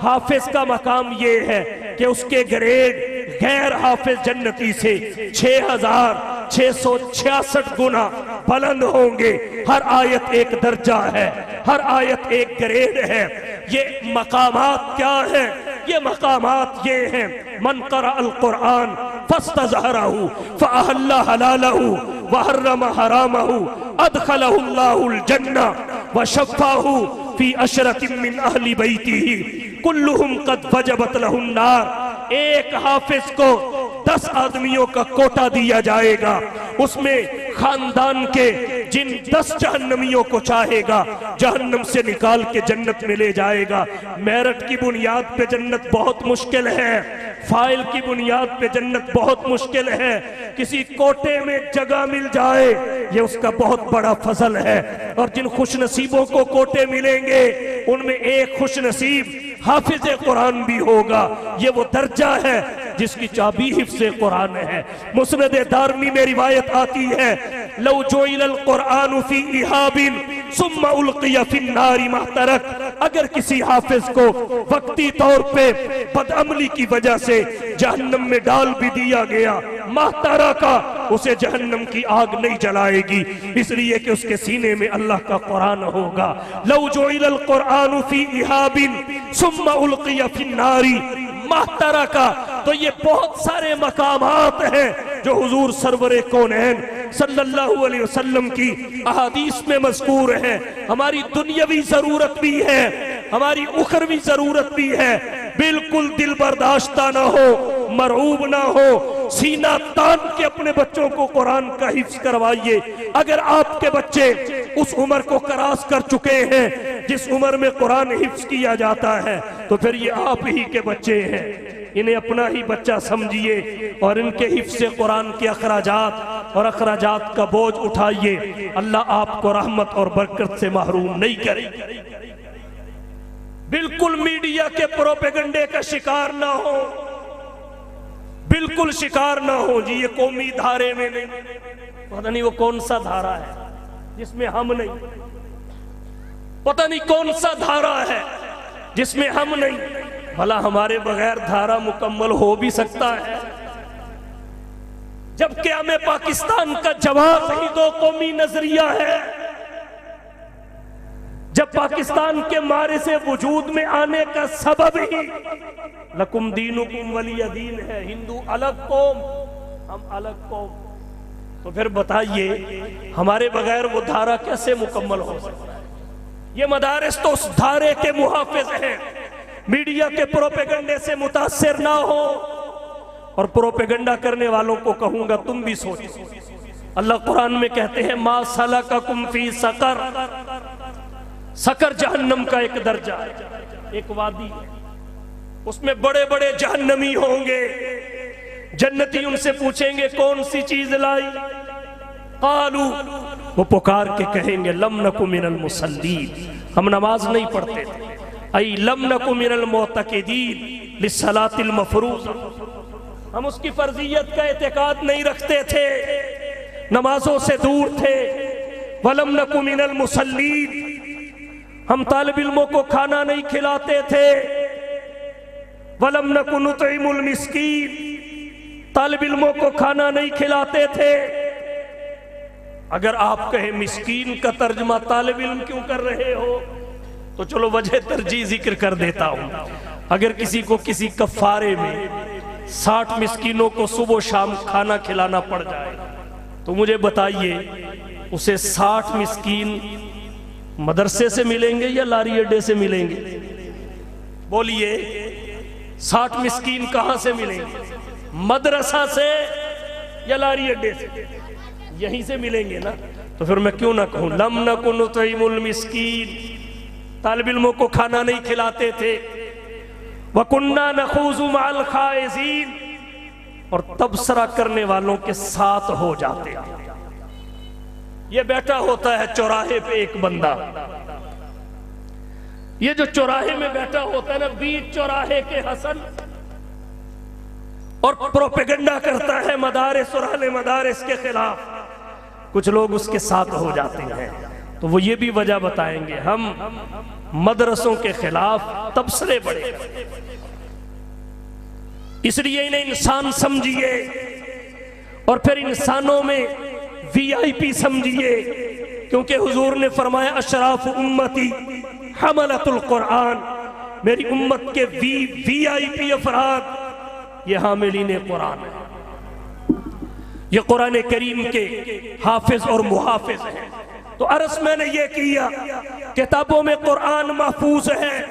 حافظ کا مقام یہ ہے کہ اس کے گریڈ غیر حافظ جنتی سے 6666 گنا بلند ہوں گے۔ ہر آیت ایک درجہ ہے، ہر آیت ایک گریڈ ہے۔ یہ مقامات کیا ہیں؟ یہ مقامات یہ ہیں، من قرأ القرآن فاستظہرہ فأحل حلالہ وحرم حرامہ ادخلہ اللہ الجنہ وشفاہ فی عشرۃ من اہل بیتہ کلہم قد وجبت لہ النار۔ ایک حافظ کو 10 آدمیوں کا کوٹا دیا جائے گا، اس میں خاندان کے جن 10 جہنمیوں کو چاہے گا جہنم سے نکال کے جنت میں لے جائے گا۔ میرٹ کی بنیاد پہ جنت بہت مشکل ہے، فائل کی بنیاد پہ جنت بہت مشکل ہے، کسی کوٹے میں جگہ مل جائے یہ اس کا بہت بڑا فضل ہے۔ اور جن خوش نصیبوں کو کوٹے ملیں گے ان میں ایک خوش نصیب حافظ قرآن بھی ہوگا. یہ وہ درجہ ہے جس کی چابی حفظ قرآن ہے. مسند دارمی میں روایت آتی ہے لو جعل القرآن فی احاب ثم القی فی النار محترق. اگر کسی حافظ کو وقتی طور پہ بدعملی کی وجہ سے جہنم میں ڈال بھی دیا گیا محترقہ، اسے جہنم کی آگ نہیں جلائے گی، اس لیے کہ اس کے سینے میں اللہ کا قرآن ہوگا. لو جعل القرآن فی احاب ثم القی فی النار محترقہ. تو یہ بہت سارے مقامات ہیں جو حضور سرور کونین صلی اللہ علیہ وسلم کی احادیث میں مذکور ہیں. ہماری دنیاوی ضرورت بھی ہے، ہماری اخروی ضرورت بھی ہے. بالکل دل برداشتہ نہ ہو، مرعوب نہ ہو، سینہ تان کے اپنے بچوں کو قرآن کا حفظ کروائیے. اگر آپ کے بچے اس عمر کو کراس کر چکے ہیں جس عمر میں قرآن حفظ کیا جاتا ہے تو پھر یہ آپ ہی کے بچے ہیں. انہیں اپنا ہی بچہ سمجھیے اور ان کے حفظ قرآن کے اخراجات اور اخراجات کا بوجھ اٹھائیے. اللہ آپ کو رحمت اور برکت سے محروم نہیں کرے. بالکل میڈیا کے پروپیگنڈے کا شکار نہ ہو، بالکل شکار نہ ہو. جی یہ قومی دھارے میں نہیں، پتہ نہیں وہ کون سا دھارا ہے جس میں ہم نہیں، پتہ نہیں کون سا دھارا ہے جس میں ہم نہیں. بھلا ہمارے بغیر دھارا مکمل ہو بھی سکتا ہے؟ جبکہ ہمیں پاکستان کا جواب ہی دو قومی نظریہ ہے. جب پاکستان کے مارے سے وجود میں آنے کا سبب ہی لکم دینکم ولی دین ہے، ہندو الگ قوم، ہم الگ قوم. تو پھر بتائیے ہمارے بغیر وہ دھارا کیسے مکمل ہو سکتا ہے؟ یہ مدارس تو اس دھارے کے محافظ ہیں. میڈیا کے پروپیگنڈے سے متاثر نہ ہو. اور پروپیگنڈا کرنے والوں کو کہوں گا تم بھی سوچو. اللہ قرآن میں کہتے ہیں ما سلککم فی سقر. سقر جہنم کا ایک درجہ ہے، ایک وادی ہے، اس میں بڑے بڑے جہنمی ہوں گے. جنتی ان سے پوچھیں گے کون سی چیز لائی؟ قالو، وہ پکار کے کہیں گے لم نکو من المصلین، ہم نماز نہیں پڑھتے تھے. ای لم نکو من المعتقدین للصلاۃ المفروضہ، ہم اس کی فرضیت کا اعتقاد نہیں رکھتے تھے، نمازوں سے دور تھے. ولم نکو من المصلین، ہم طالب علموں کو کھانا نہیں کھلاتے تھے. وَلَمْ نَكُ نُطْعِمُ الْمِسْكِينَ، طالب علموں کو کھانا نہیں کھلاتے تھے. اگر آپ کہیں مسکین کا ترجمہ طالب علم کیوں کر رہے ہو تو چلو وجہ ترجیح ذکر کر دیتا ہوں. اگر کسی کو کسی کفارے میں 60 مسکینوں کو صبح و شام کھانا کھلانا پڑ جائے تو مجھے بتائیے اسے 60 مسکین مدرسے سے ملیں گے یا لاری اڈے سے ملیں گے؟ بولیے 60 مسکین کہاں سے ملیں گے؟ مدرسہ سے یا لاری اڈے سے؟ یہیں سے ملیں گے نا. تو پھر میں کیوں نہ کہوں لم نکن نطعم المسکین، طالب علموں کو کھانا نہیں کھلاتے تھے. وَكُنَّا نَخُوضُ مَعَ الْخَائِضِينَ، اور تبصرہ کرنے والوں کے ساتھ ہو جاتے ہیں. یہ بیٹھا ہوتا ہے چوراہے پہ ایک بندہ، یہ جو چوراہے میں بیٹھا ہوتا ہے نا بیچ چوراہے کے حسن، اور پروپیگنڈا کرتا ہے مدارس اور اہل مدارس کے خلاف. کچھ لوگ اس کے ساتھ ہو جاتے ہیں تو وہ یہ بھی وجہ بتائیں گے ہم مدرسوں کے خلاف تبصرے بڑے. اس لیے انہیں انسان سمجھیے اور پھر انسانوں میں وی آئی پی سمجھیے، کیونکہ حضور نے فرمایا اشراف امتی حملۃ القرآن، میری امت کے وی آئی پی افراد یہ حاملین قرآن ہیں، یہ قرآن کریم کے حافظ اور محافظ ہیں. تو عرض میں نے یہ کیا کتابوں میں قرآن محفوظ ہے.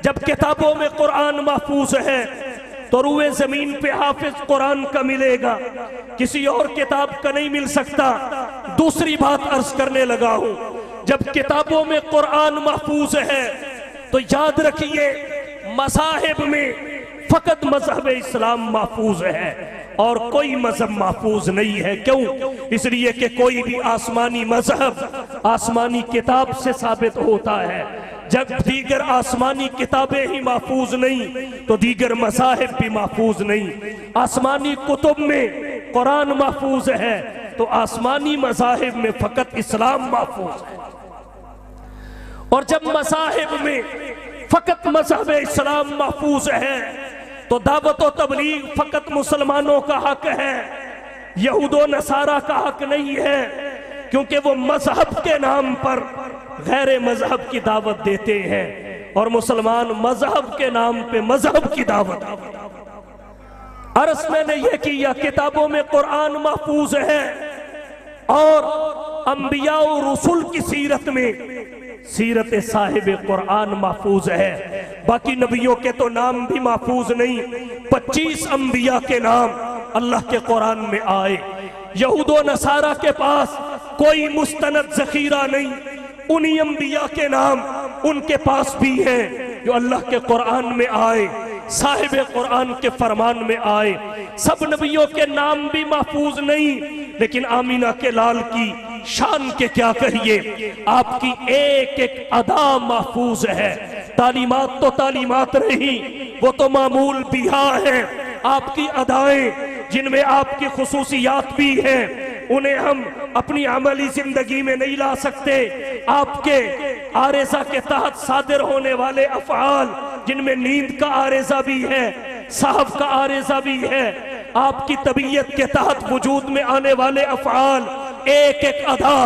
جب کتابوں میں قرآن محفوظ ہے تو روئے زمین پہ حافظ قرآن کا ملے گا، کسی اور کتاب کا نہیں مل سکتا. دوسری بات عرض کرنے لگا ہوں، جب کتابوں میں قرآن محفوظ ہے تو یاد رکھیے مذاہب میں فقط مذہب اسلام محفوظ ہے اور کوئی مذہب محفوظ نہیں ہے۔ کیوں؟ اس لیے کہ کوئی بھی آسمانی مذہب آسمانی کتاب سے ثابت ہوتا ہے۔ جب دیگر آسمانی کتابیں ہی محفوظ نہیں تو دیگر مذاہب بھی محفوظ نہیں۔ آسمانی کتب میں قرآن محفوظ ہے تو آسمانی مذاہب میں فقط اسلام محفوظ ہے۔ اور جب مذاہب میں فقط مذہب اسلام محفوظ ہے تو دعوت و تبلیغ فقط مسلمانوں کا حق ہے، یہود و نصارہ کا حق نہیں ہے، کیونکہ وہ مذہب کے نام پر غیر مذہب کی دعوت دیتے ہیں اور مسلمان مذہب کے نام پہ مذہب کی دعوت۔ عرض میں نے یہ کیا کتابوں میں قرآن محفوظ ہے اور انبیاء و رسول کی سیرت میں سیرت صاحب قرآن محفوظ ہے۔ باقی نبیوں کے تو نام بھی محفوظ نہیں۔ 25 انبیاء کے نام اللہ کے قرآن میں آئے۔ یہود و نصارہ کے پاس کوئی مستند ذخیرہ نہیں، انہی انبیاء کے نام ان کے پاس بھی ہیں جو اللہ کے قرآن میں آئے، صاحب قرآن کے فرمان میں آئے۔ سب نبیوں کے نام بھی محفوظ نہیں، لیکن آمینہ کے لال کی شان کے کیا کہیے، آپ کی ایک ایک ادا محفوظ ہے۔ تعلیمات تو تعلیمات رہی، وہ تو معمول بیہا ہیں، آپ کی ادائیں جن میں آپ کی خصوصیات بھی ہیں انہیں ہم اپنی عملی زندگی میں نہیں لا سکتے۔ آپ کے عارضہ کے تحت صادر ہونے والے افعال جن میں نیند کا عارضہ بھی ہے، صحف کا عارضہ بھی ہے، آپ کی طبیعت کے تحت وجود میں آنے والے افعال، ایک ایک ادا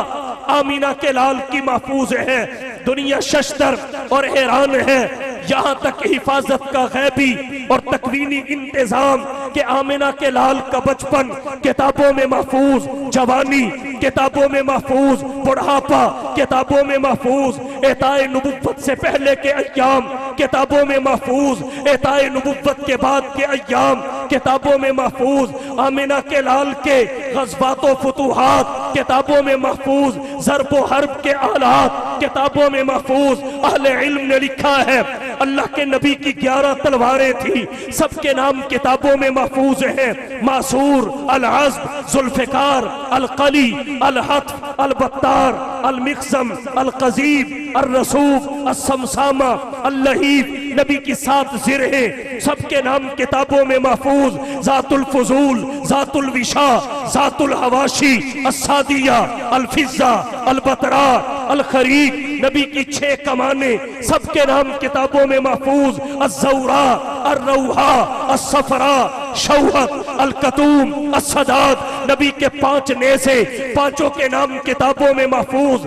آمینہ کے لال کی محفوظ ہے۔ دنیا ششدر اور حیران ہے، یہاں تک حفاظت کا غیبی اور تکوینی انتظام کہ آمینہ کے لال کا بچپن کتابوں میں محفوظ، جوانی کتابوں میں محفوظ، بڑھاپا کتابوں میں محفوظ، اعطاء نبوت سے پہلے کے ایام کتابوں میں محفوظ، اعطاء نبوت کے بعد کے ایام کتابوں میں محفوظ، آمینہ کے لال کے غزوات و فتوحات کتابوں میں محفوظ، ضرب و حرب کے آلات کتابوں میں محفوظ۔ اہل علم نے لکھا ہے اللہ کے نبی کی 11 تلواریں تھی، سب کے نام کتابوں میں محفوظ ہیں۔ معصور، العزب، ذوالفقار، القلی، الحطف، البتار، المقسم، القذیب، الرسوب، السمسامہ، اللہیب، نبی کی 7 زرہیں سب کے نام کتابوں میں محفوظ۔ ذات الفضول، ذات الوشا، ذات الحواشی، السادیہ، الفضہ، البتراء، الخریق، نبی کی 6 کمانیں سب کے نام کتابوں میں محفوظ۔ الزوراء، الروحا، الصفراء، شوہت، الکتوم، السداد، نبی کے 5 نیزے پانچوں کے نام کتابوں میں محفوظ۔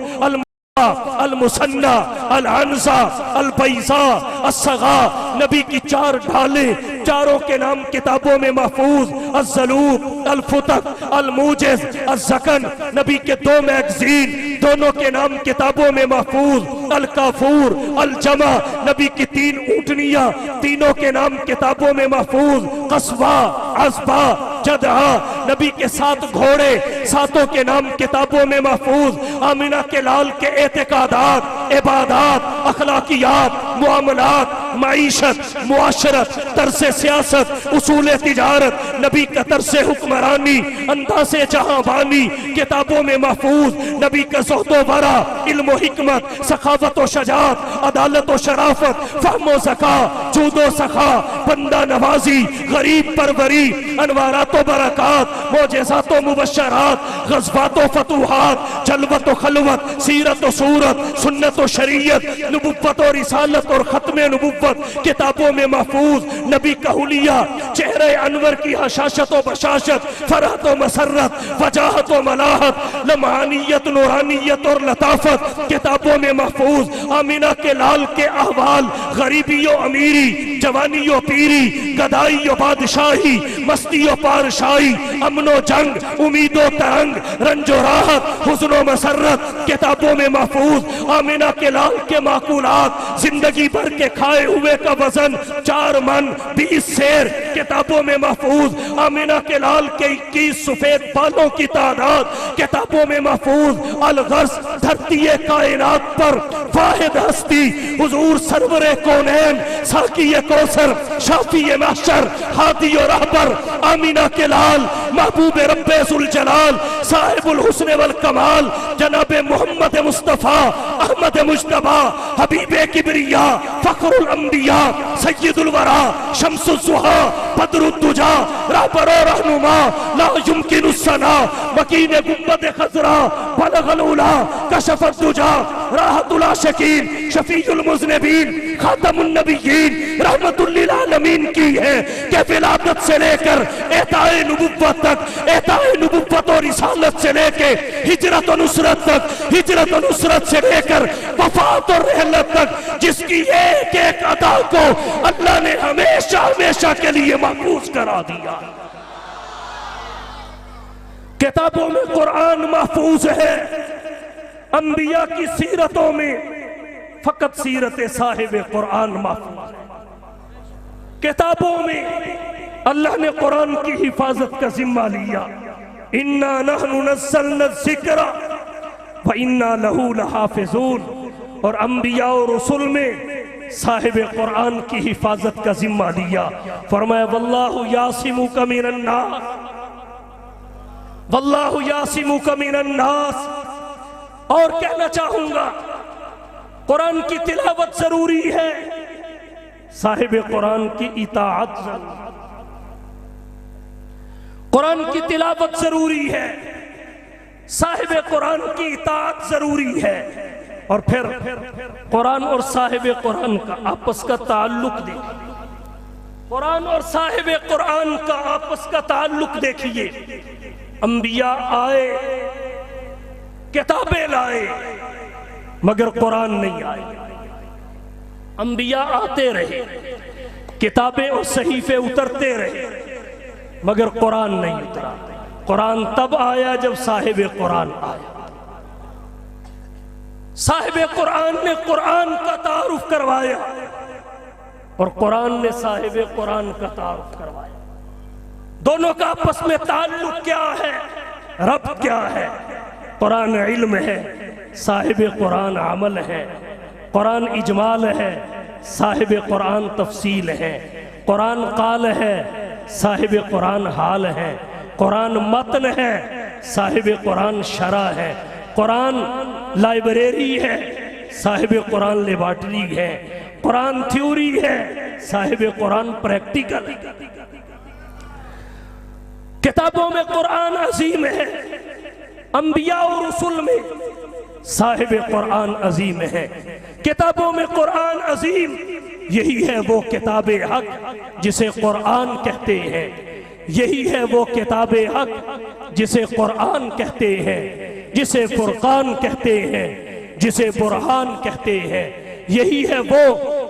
المثنى، العنزہ، البیضاء، الصغا، نبی کی 4 ڈھالیں چاروں کے نام کتابوں میں محفوظ۔ الزلوب، الفتق، الموجز، الزکن، نبی کے 2 میگزین دونوں کے نام کتابوں میں محفوظ۔ الکافور، الجمع، نبی کی 3 اونٹنیاں تینوں کے نام کتابوں میں محفوظ۔ قصبہ، عصبہ، جدعہ، نبی کے 7 گھوڑے ساتوں کے نام کتابوں میں محفوظ۔ آمینہ کے لال کے اعتقادات، عبادات، اخلاقیات، معاملات، معیشت، معاشرت، طرز سیاست، اصول تجارت، نبی کا طرز حکمرانی، انداز جہاں بانی کتابوں میں محفوظ۔ نبی کا زہد و ورع، علم و حکمت، سخاوت و شجاعت، عدالت و شرافت، فہم و ذکا، جود و سخا، بندہ نوازی، غریب پروری، انوارات و برکات، معجزات و مبشرات، غزوات و فتوحات، جلوت و خلوت، سیرت و صورت، سنت و شریعت، نبوت و رسالت اور ختم نبوت کتابوں میں محفوظ۔ نبی کا حلیہ، چہرہ انور کی حشاشت و بشاشت، فرحت و مسرت، وجاہت و ملاحت، لمعانیت، نورانیت اور لطافت کتابوں میں محفوظ۔ آمینہ کے لال کے احوال، غریبی و امیری، جوانی و پیری، گدائی و بادشاہی، مستی و پارشائی، امن و جنگ، امید و ترنگ، رنج و راحت، حزن و مسرت کتابوں میں محفوظ۔ آمینہ کے لال کے معقولات، زندگی بھر کے کھائے ہوئے کا وزن 4 من 20 سیر کتابوں کتابوں میں محفوظ آمینہ کے لال کے 21 سفید بالوں کی تعداد کتابوں میں محفوظ، الغرض دھرتی کائنات پر واحد ہستی حضور سرور کونین، ساقی کوثر، شافی محشر، ہادی و رہبر، آمینہ کے لال، محبوب رب ذوالجلال، صاحب الحسن والکمال، جناب محمد مصطفیٰ احمد مجتبیٰ، حبیب کبریاء، فخر الانبیاء، سید الورا، شمس الضحیٰ، بدر الدجا، رہبر و رہنما، لا یمکن الثنا، مکین گنبد خضرا، بلغ العلا، کشف الدجا، راحت العاشقین، شفیع المذنبین، خاتم النبیین، رحمت للعالمین کی ہے کہ ولادت سے لے کر اعطاء نبوت تک، اعطاء نبوت اور رسالت سے لے کے ہجرت و نصرت تک، ہجرت و نصرت سے لے کر وفات اور رحلت تک، جس کی ایک ایک ادا کو اللہ نے ہمیشہ ہمیشہ کے لیے محفوظ کرا دیا۔ کتابوں میں قرآن محفوظ ہے، انبیاء کی سیرتوں میں فقط سیرت صاحب قرآن محفوظ ہے۔ کتابوں میں اللہ نے قرآن کی حفاظت کا ذمہ لیا، اِنَّا نَحْنُ نَزَّلْنَا الذِّكْرَ وَإِنَّا لَهُ لَحَافِظُونَ، اور انبیاء و رسول میں صاحب قرآن کی حفاظت کا ذمہ لیا، فرمایا وَاللَّهُ يَعْصِمُكَ مِنَ النَّاسِ، وَاللَّهُ يَعْصِمُكَ مِنَ النَّاسِ۔ اور کہنا چاہوں گا قرآن کی تلاوت ضروری ہے، صاحب قرآن کی اطاعت ضروری ہے۔ قرآن کی تلاوت ضروری ہے، صاحب قرآن کی اطاعت ضروری ہے۔ اور پھر قرآن اور صاحب قرآن کا آپس کا تعلق دیکھیے، قرآن اور صاحب قرآن کا آپس کا تعلق دیکھیے۔ انبیاء آئے، کتابیں لائے، مگر قرآن نہیں آئے۔ انبیاء آتے رہے، کتابیں اور صحیفے اترتے رہے، مگر قرآن نہیں اترا۔ قرآن تب آیا جب صاحب قرآن آیا۔ صاحب قرآن نے قرآن کا تعارف کروایا اور قرآن نے صاحب قرآن کا تعارف کروایا۔ دونوں کا آپس میں تعلق کیا ہے، رب کیا ہے؟ قرآن علم ہے، صاحب قرآن عمل ہے۔ قرآن اجمال ہے، صاحب قرآن تفصیل ہے۔ قرآن قال ہے، صاحب قرآن حال ہے۔ قرآن متن ہے، صاحب قرآن شرح ہے۔ قرآن لائبریری ہے، صاحب قرآن لیبارٹری ہے۔ قرآن تھیوری ہے، صاحب قرآن پریکٹیکل ہے۔ کتابوں میں قرآن عظیم ہے، انبیاء و رسول میں صاحب قرآن عظیم ہے۔ کتابوں میں قرآن عظیم، یہی ہے وہ کتاب حق جسے قرآن کہتے ہیں، یہی ہے وہ کتاب حق جسے قرآن کہتے ہیں، جسے فرقان کہتے ہیں، جسے برہان کہتے ہیں۔ یہی ہے وہ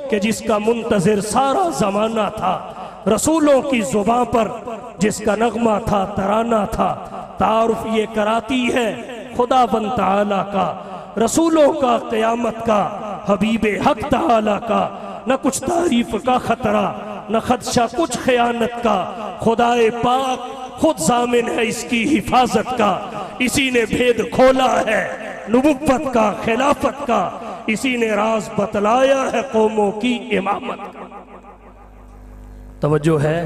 کہ جس کا منتظر سارا زمانہ تھا، رسولوں کی زبان پر جس کا نغمہ تھا، ترانہ تھا۔ تعارف یہ کراتی ہے خدا بند تعالیٰ کا، رسولوں کا، قیامت کا، حبیب حق تعالیٰ کا۔ نہ کچھ تعریف کا خطرہ، نہ خدشہ کچھ خیانت کا۔ خدائے پاک خود ضامن ہے اس کی حفاظت کا، اسی نے بھید کھولا ہے نبوت کا، خلافت کا، اسی نے راز بتلایا ہے قوموں کی امامت کا۔ توجہ ہے؟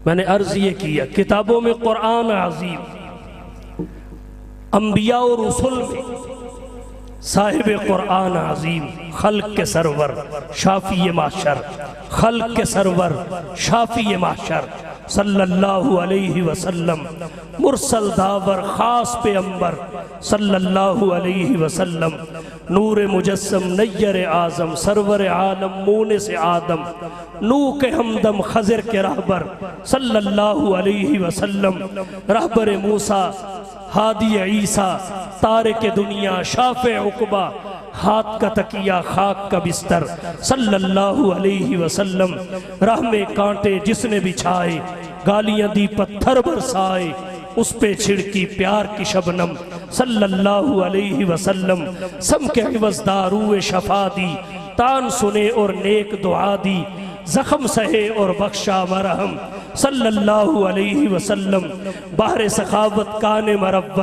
میں نے عرض یہ کیا کتابوں میں قرآن عظیم، انبیاء و رسول میں صاحب قرآن عظیم، خلق کے سرور شافی محشر، خلق کے سرور شافی محشر صلی اللہ علیہ وسلم، مرسل داور خاص پیغمبر صلی اللہ علیہ وسلم، نور مجسم نیر اعظم سرور عالم مونس آدم، نو کے ہمدم خضر کے رہبر صلی اللہ علیہ وسلم، رہبر موسیٰ ہادی عیسیٰ، تارک دنیا شافع عقبہ، ہاتھ کا تکیہ خاک کا بستر صلی اللہ علیہ وسلم، راہ میں کانٹے جس نے بچھائے، گالیاں دی پتھر برسائے، اس پہ چھڑکی پیار کی شبنم صلی اللہ علیہ وسلم، سم کے عوض دارو شفا دی، تان سنے اور نیک دعا دی، زخم سہے اور بخشا مرہم صلی اللہ علیہ وسلم بحر سخاوت کان مروت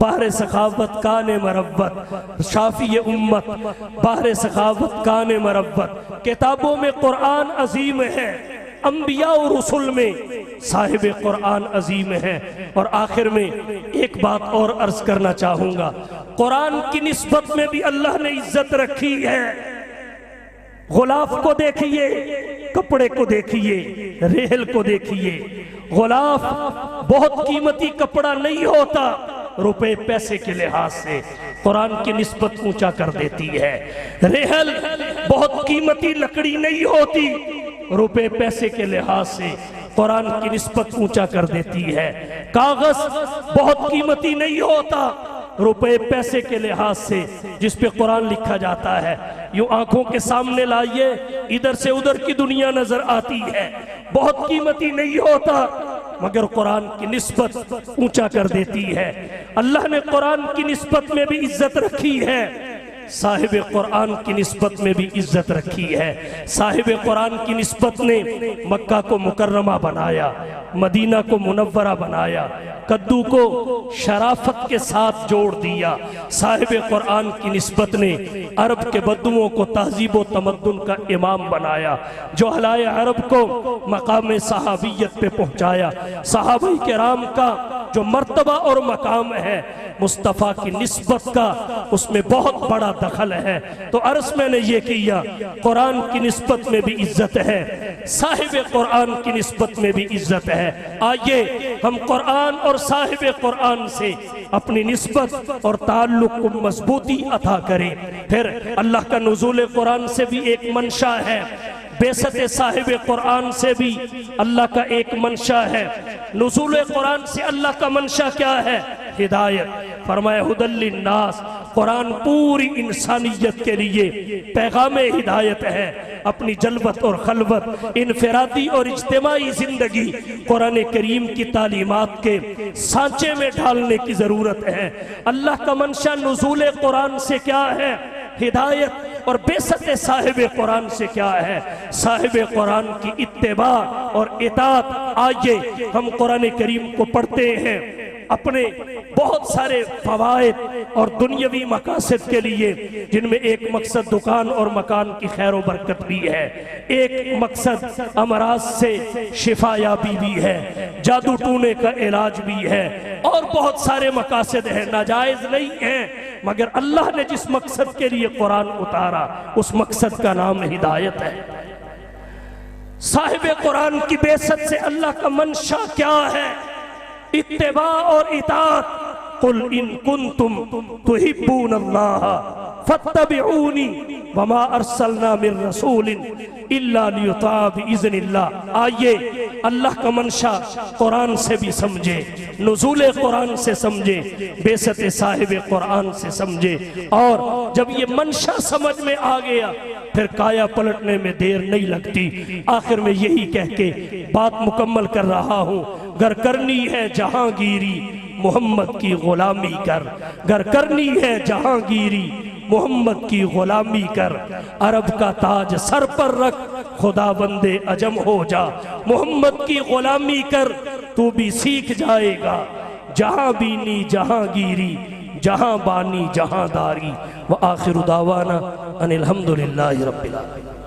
بحر سخاوت کان مروت شافی امت بحر سخاوت کان مروت کتابوں میں قرآن عظیم ہے انبیاء و رسول میں صاحب قرآن عظیم ہے اور آخر میں ایک بات اور عرض کرنا چاہوں گا قرآن کی نسبت میں بھی اللہ نے عزت رکھی ہے غلاف کو دیکھیے کپڑے کو دیکھیے ریحل کو دیکھیے غلاف بہت قیمتی کپڑا نہیں ہوتا روپے پیسے کے لحاظ سے قرآن کی نسبت اونچا کر دیتی ہے ریحل بہت قیمتی لکڑی نہیں ہوتی روپے پیسے کے لحاظ سے قرآن کی نسبت اونچا کر دیتی ہے کاغذ بہت قیمتی نہیں ہوتا روپے پیسے کے لحاظ سے جس پہ قرآن لکھا جاتا ہے یوں آنکھوں کے سامنے لائیے ادھر سے ادھر کی دنیا نظر آتی ہے بہت قیمتی نہیں ہوتا مگر قرآن کی نسبت اونچا کر دیتی ہے اللہ نے قرآن کی نسبت میں بھی عزت رکھی ہے صاحب قرآن کی نسبت میں بھی عزت رکھی ہے صاحب قرآن کی نسبت نے مکہ کو مکرمہ بنایا مدینہ کو منورہ بنایا کدو کو شرافت کے ساتھ جوڑ دیا صاحب قرآن کی نسبت نے عرب کے بدوؤں کو تہذیب و تمدن کا امام بنایا جو اہلِ عرب کو مقام صحابیت پہ پہنچایا صحابہ کرام کا جو مرتبہ اور مقام ہے مصطفیٰ کی نسبت کا اس میں بہت بڑا دخل ہے تو عرض میں نے یہ کیا قرآن کی نسبت میں بھی عزت ہے صاحب قرآن کی نسبت میں بھی عزت ہے آئیے ہم قرآن اور صاحب قرآن سے اپنی نسبت اور تعلق کو مضبوطی عطا کریں پھر اللہ کا نزول قرآن سے بھی ایک منشا ہے بیست صاحب قرآن سے بھی اللہ کا ایک منشا ہے نزول قرآن سے اللہ کا منشا کیا ہے ہدایت فرمایا ھدی للناس قرآن پوری انسانیت کے لیے پیغام ہدایت ہے اپنی جلوت اور خلوت انفرادی اور اجتماعی زندگی قرآن کریم کی تعلیمات کے سانچے میں ڈالنے کی ضرورت ہے اللہ کا منشا نزول قرآن سے کیا ہے ہدایت اور بیست صاحب قرآن سے کیا ہے صاحب قرآن کی اتباع اور اطاعت آئیے ہم قرآن کریم کو پڑھتے ہیں اپنے بہت سارے فوائد اور دنیاوی مقاصد کے لیے جن میں ایک مقصد دکان اور مکان کی خیر و برکت بھی ہے ایک مقصد امراض سے شفا یابی بھی ہے جادو ٹونے کا علاج بھی ہے اور بہت سارے مقاصد ہیں ناجائز نہیں ہیں مگر اللہ نے جس مقصد کے لیے قرآن اتارا اس مقصد کا نام ہدایت ہے صاحب قرآن کی بیست سے اللہ کا منشا کیا ہے اتباع اور اطاعت قل ان کنتم تحبون اللہ فاتبعونی وما ارسلنا من رسول الا لیطاع باذن اللہ آئیے اللہ کا منشا قرآن سے بھی سمجھے نزول قرآن سے سمجھے بیست صاحب قرآن سے سمجھے اور جب یہ منشا سمجھ میں آ گیا پھر کایا پلٹنے میں دیر نہیں لگتی آخر میں یہی کہہ کے بات مکمل کر رہا ہوں گر کرنی ہے جہانگیری محمد کی غلامی کر گر کرنی ہے جہانگیری محمد کی غلامی کر عرب کا تاج سر پر رکھ خدا بندے عجم ہو جا محمد کی غلامی کر تو بھی سیکھ جائے گا جہاں بینی جہانگیری جہاں بانی جہاں داری وآخر دعوانا ان الحمدللہ رب العالمین